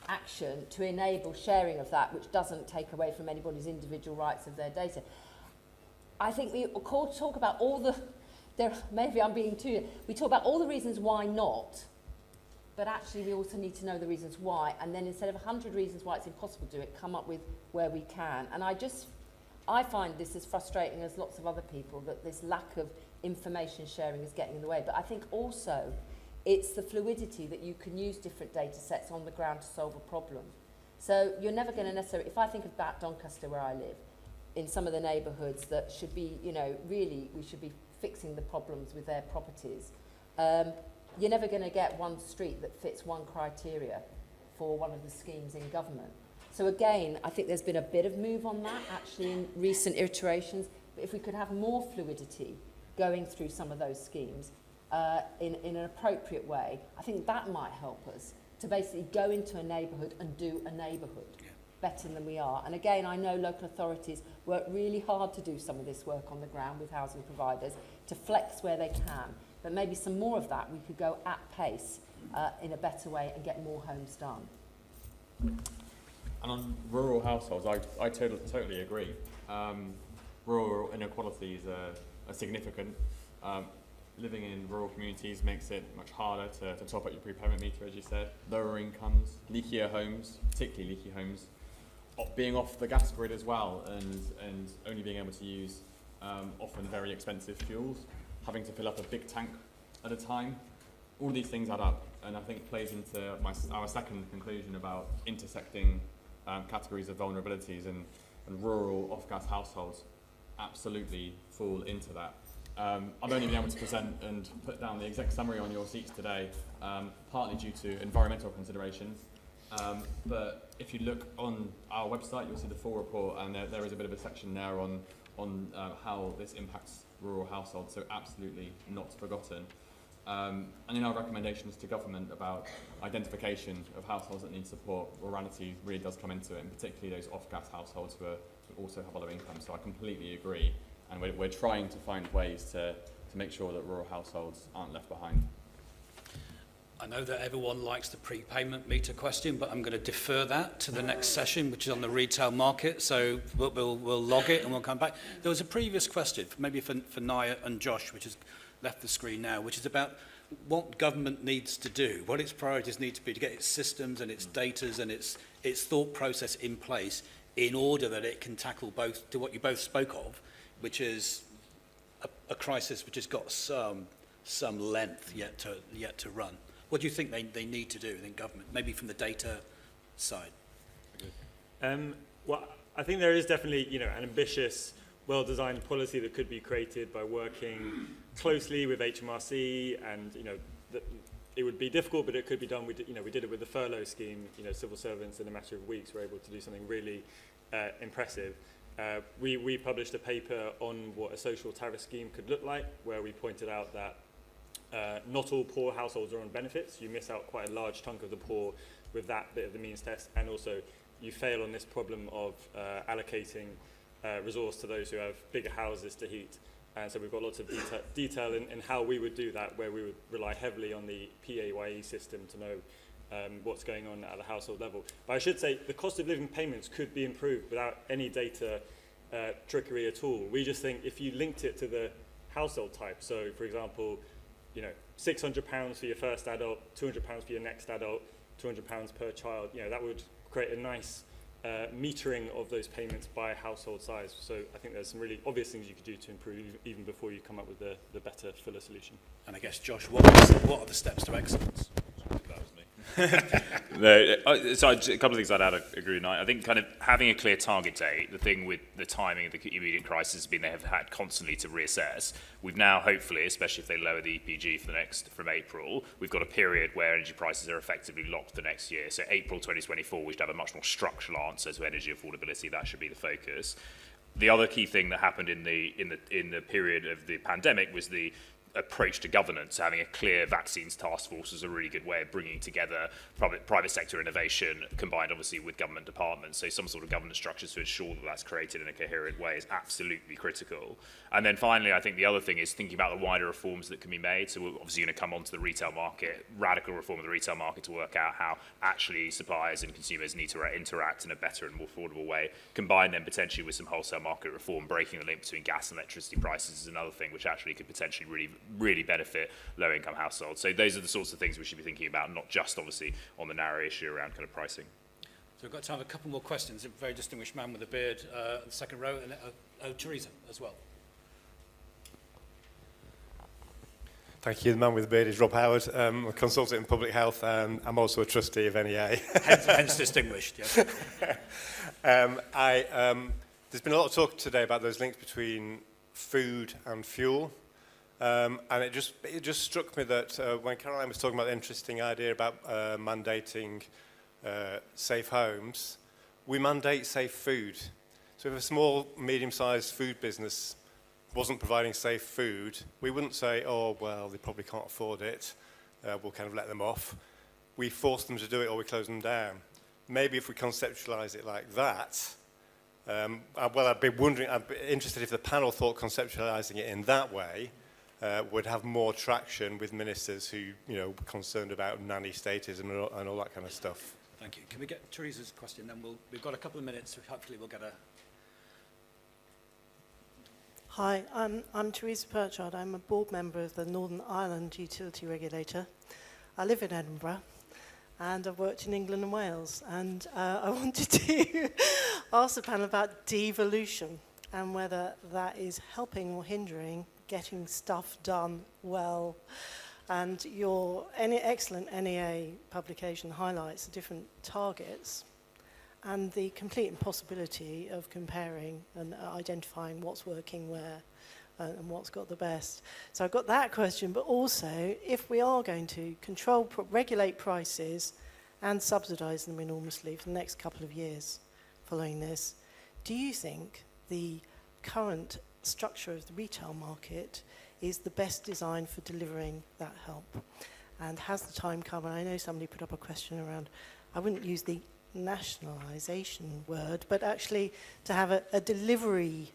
action to enable sharing of that, which doesn't take away from anybody's individual rights of their data? I think we talk about all the. Maybe I'm being too. We talk about all the reasons why not. But actually, we also need to know the reasons why. And then instead of 100 reasons why it's impossible to do it, come up with where we can. And I find this as frustrating as lots of other people, that this lack of information sharing is getting in the way. But I think also It's the fluidity that you can use different data sets on the ground to solve a problem. So you're never going to necessarily, if I think about Doncaster where I live, in some of the neighbourhoods that should be, you know, really we should be fixing the problems with their properties, you're never going to get one street that fits one criteria for one of the schemes in government. So again, I think there's been a bit of move on that actually in recent iterations, but if we could have more fluidity going through some of those schemes in an appropriate way, I think that might help us to basically go into a neighbourhood and do a neighbourhood better than we are. And again, I know local authorities work really hard to do some of this work on the ground with housing providers to flex where they can, but maybe some more of that we could go at pace in a better way and get more homes done. And on rural households, I totally agree. Rural inequalities are significant. Living in rural communities makes it much harder to top up your prepayment meter, as you said. Lower incomes, leakier homes, particularly leaky homes, being off the gas grid as well, and only being able to use often very expensive fuels, having to fill up a big tank at a time. All these things add up, and I think plays into our second conclusion about intersecting categories of vulnerabilities, and rural off-gas households absolutely fall into that. I've only been able to present and put down the exec summary on your seats today, partly due to environmental considerations. But if you look on our website, you'll see the full report, and there is a bit of a section there on how this impacts rural households, so absolutely not forgotten. And in our recommendations to government about identification of households that need support, rurality really does come into it, and particularly those off-gas households who also have a low income. So I completely agree. And we're trying to find ways to make sure that rural households aren't left behind. I know that everyone likes the prepayment meter question, but I'm going to defer that to the next session, which is on the retail market. So we'll log it and we'll come back. There was a previous question, maybe for Naya and Josh, which has left the screen now, which is about what government needs to do, what its priorities need to be to get its systems and its data and its thought process in place in order that it can tackle both to what you both spoke of, which is a crisis which has got some length yet to run. What do you think they need to do in government, maybe from the data side? Well, I think there is definitely, you know, an ambitious, well-designed policy that could be created by working closely with HMRC, and you know, it would be difficult, but it could be done. We did it with the furlough scheme. You know, civil servants in a matter of weeks were able to do something really impressive. We published a paper on what a social tariff scheme could look like, where we pointed out that not all poor households are on benefits. You miss out quite a large chunk of the poor with that bit of the means test, and also you fail on this problem of allocating resource to those who have bigger houses to heat. And so we've got lots of detail in how we would do that, where we would rely heavily on the PAYE system to know what's going on at the household level. But I should say the cost of living payments could be improved without any data trickery at all. We just think if you linked it to the household type, so for example, you know, £600 for your first adult, £200 for your next adult, £200 per child, you know, that would create a nice metering of those payments by household size. So I think there's some really obvious things you could do to improve even before you come up with the better, fuller solution. And I guess, Josh, what are the steps to excellence? No, so a couple of things I'd add, I agree with Knight. I think kind of having a clear target date, the thing with the timing of the immediate crisis has been they have had constantly to reassess. We've now hopefully, especially if they lower the EPG from April, we've got a period where energy prices are effectively locked the next year. So April 2024, we should have a much more structural answer to energy affordability. That should be the focus. The other key thing that happened in the period of the pandemic was the approach to governance. Having a clear vaccines task force is a really good way of bringing together private sector innovation combined obviously with government departments. So some sort of governance structures to ensure that that's created in a coherent way is absolutely critical. And then finally, I think the other thing is thinking about the wider reforms that can be made. So we're obviously going to come onto the retail market, radical reform of the retail market to work out how actually suppliers and consumers need to interact in a better and more affordable way. Combine them potentially with some wholesale market reform, breaking the link between gas and electricity prices is another thing which actually could potentially really benefit low-income households. So those are the sorts of things we should be thinking about, not just obviously on the narrow issue around kind of pricing. So we've got time for a couple more questions. A very distinguished man with a beard in the second row, and Teresa as well. Thank you. The man with the beard is Rob Howard. I'm a consultant in public health, and I'm also a trustee of NEA. hence distinguished, yes. There's been a lot of talk today about those links between food and fuel. And it just struck me that when Caroline was talking about the interesting idea about mandating safe homes, we mandate safe food. So if a small, medium-sized food business wasn't providing safe food, we wouldn't say, oh, well, they probably can't afford it. We'll kind of let them off. We force them to do it or we close them down. Maybe if we conceptualize it like that, I'd be interested if the panel thought conceptualizing it in that way would have more traction with ministers who, were concerned about nanny status and all that kind of stuff. Thank you. Can we get Teresa's question? Then we've got a couple of minutes, so hopefully we'll get a... Hi, I'm Teresa Purchard. I'm a board member of the Northern Ireland Utility Regulator. I live in Edinburgh, and I've worked in England and Wales. And I wanted to ask the panel about devolution and whether that is helping or hindering getting stuff done well. And your excellent NEA publication highlights the different targets and the complete impossibility of comparing and identifying what's working where and what's got the best. So I've got that question, but also if we are going to regulate prices and subsidise them enormously for the next couple of years following this, do you think the current structure of the retail market is the best design for delivering that help? And has the time come, and I know somebody put up a question around, I wouldn't use the nationalisation word, but actually to have a delivery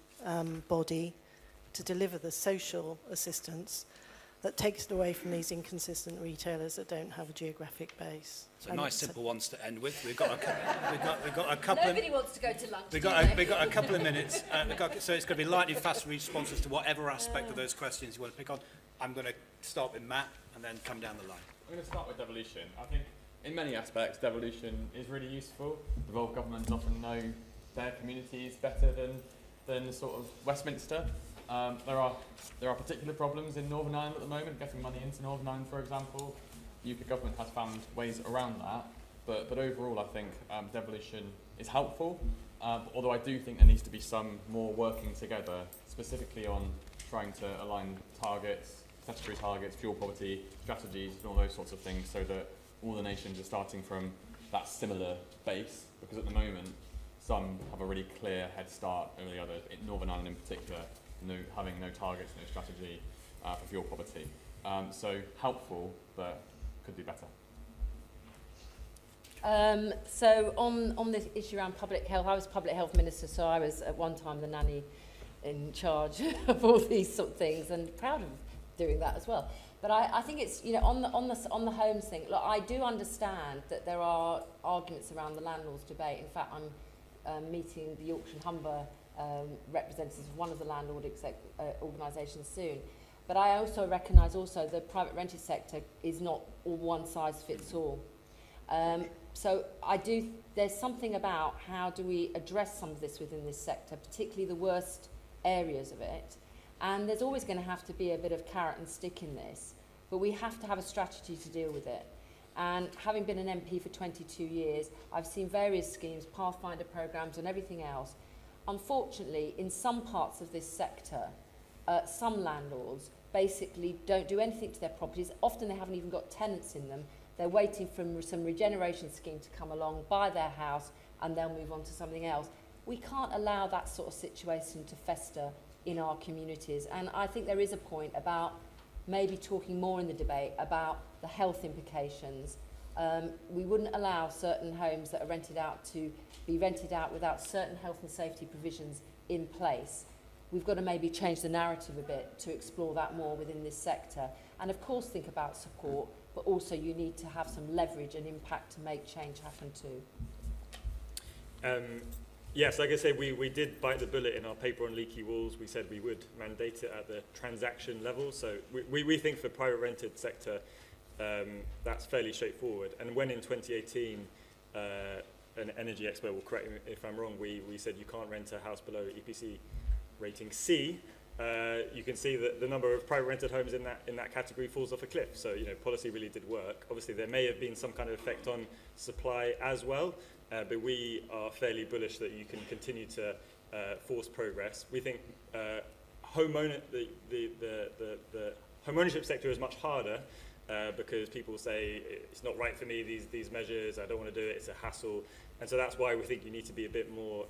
body to deliver the social assistance that takes it away from these inconsistent retailers that don't have a geographic base. So nice, simple ones to end with. We've got a couple. Nobody wants to go to lunch. We've got a couple of minutes. So it's going to be lightning fast responses to whatever aspect of those questions you want to pick on. I'm going to start with Matt and then come down the line. I'm going to start with devolution. I think in many aspects, devolution is really useful. Devolved governments often know their communities better than sort of Westminster. There are particular problems in Northern Ireland at the moment, getting money into Northern Ireland, for example. The UK government has found ways around that, but overall I think devolution is helpful, although I do think there needs to be some more working together, specifically on trying to align targets, statutory targets, fuel poverty, strategies, and all those sorts of things, so that all the nations are starting from that similar base, because at the moment some have a really clear head start over the others, in Northern Ireland in particular, having no targets, no strategy for fuel poverty. So helpful, but could be better. So on this issue around public health, I was public health minister, so I was at one time the nanny in charge of all these sort of things, and proud of doing that as well. But I think it's, on the homes thing, look, I do understand that there are arguments around the landlords debate. In fact, I'm meeting the Yorkshire and Humber representatives of one of the landlord organisations soon. But I also recognise the private rented sector is not all one size fits all. So there's something about how do we address some of this within this sector, particularly the worst areas of it. And there's always going to have to be a bit of carrot and stick in this, but we have to have a strategy to deal with it. And having been an MP for 22 years, I've seen various schemes, Pathfinder programmes and everything else. Unfortunately, in some parts of this sector, some landlords basically don't do anything to their properties. Often they haven't even got tenants in them. They're waiting for some regeneration scheme to come along, buy their house, and they'll move on to something else. We can't allow that sort of situation to fester in our communities. And I think there is a point about maybe talking more in the debate about the health implications. We wouldn't allow certain homes that are rented out to be rented out without certain health and safety provisions in place. We've got to maybe change the narrative a bit to explore that more within this sector. And of course think about support, but also you need to have some leverage and impact to make change happen too. Yes, like I said, we did bite the bullet in our paper on Leaky Wars. We said we would mandate it at the transaction level. So we think for private rented sector, that's fairly straightforward. And when in 2018, an energy expert will correct me if I'm wrong, we said you can't rent a house below EPC rating C, you can see that the number of private rented homes in that category falls off a cliff. So, policy really did work. Obviously, there may have been some kind of effect on supply as well, but we are fairly bullish that you can continue to force progress. We think the homeownership sector is much harder because people say it's not right for me, these measures, I don't want to do it, it's a hassle. And so that's why we think you need to be a bit more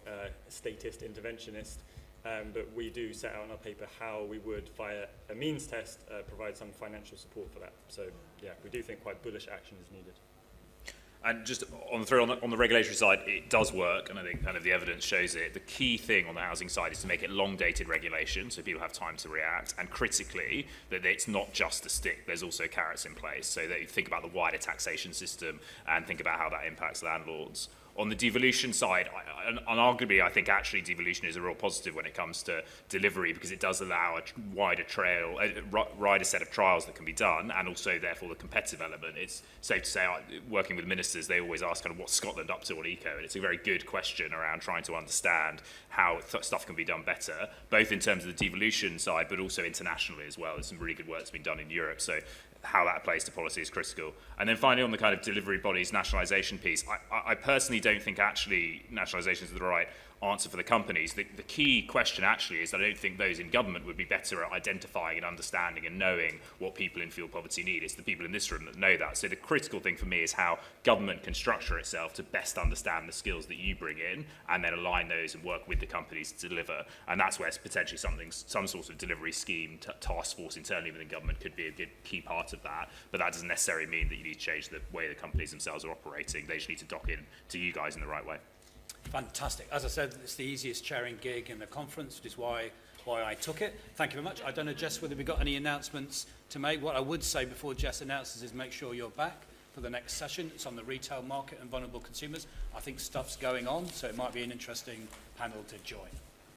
statist, interventionist. But we do set out in our paper how we would, via a means test, provide some financial support for that. So, yeah, we do think quite bullish action is needed. And just on the regulatory side, it does work, and I think kind of the evidence shows it. The key thing on the housing side is to make it long-dated regulation, so people have time to react, and critically, that it's not just a stick, there's also carrots in place, so that you think about the wider taxation system and think about how that impacts landlords. On the devolution side, arguably, I think actually devolution is a real positive when it comes to delivery because it does allow a wider set of trials that can be done, and also, therefore, the competitive element. It's safe to say, working with ministers, they always ask kind of what's Scotland up to on eco, and it's a very good question around trying to understand how stuff can be done better, both in terms of the devolution side, but also internationally as well. There's some really good work that's been done in Europe, so how that plays to policy is critical. And then finally, on the kind of delivery bodies nationalisation piece, I personally don't think actually nationalisation is the right answer for the companies. The key question actually is that I don't think those in government would be better at identifying and understanding and knowing what people in fuel poverty need. It's the people in this room that know that. So the critical thing for me is how government can structure itself to best understand the skills that you bring in and then align those and work with the companies to deliver. And that's where it's potentially some sort of delivery scheme, task force internally within government could be a good key part of that. But that doesn't necessarily mean that you need to change the way the companies themselves are operating. They just need to dock in to you guys in the right way. Fantastic. As I said, it's the easiest chairing gig in the conference, which is why I took it. Thank you very much. I don't know, Jess, whether we've got any announcements to make. What I would say before Jess announces is make sure you're back for the next session. It's on the retail market and vulnerable consumers. I think stuff's going on, so it might be an interesting panel to join.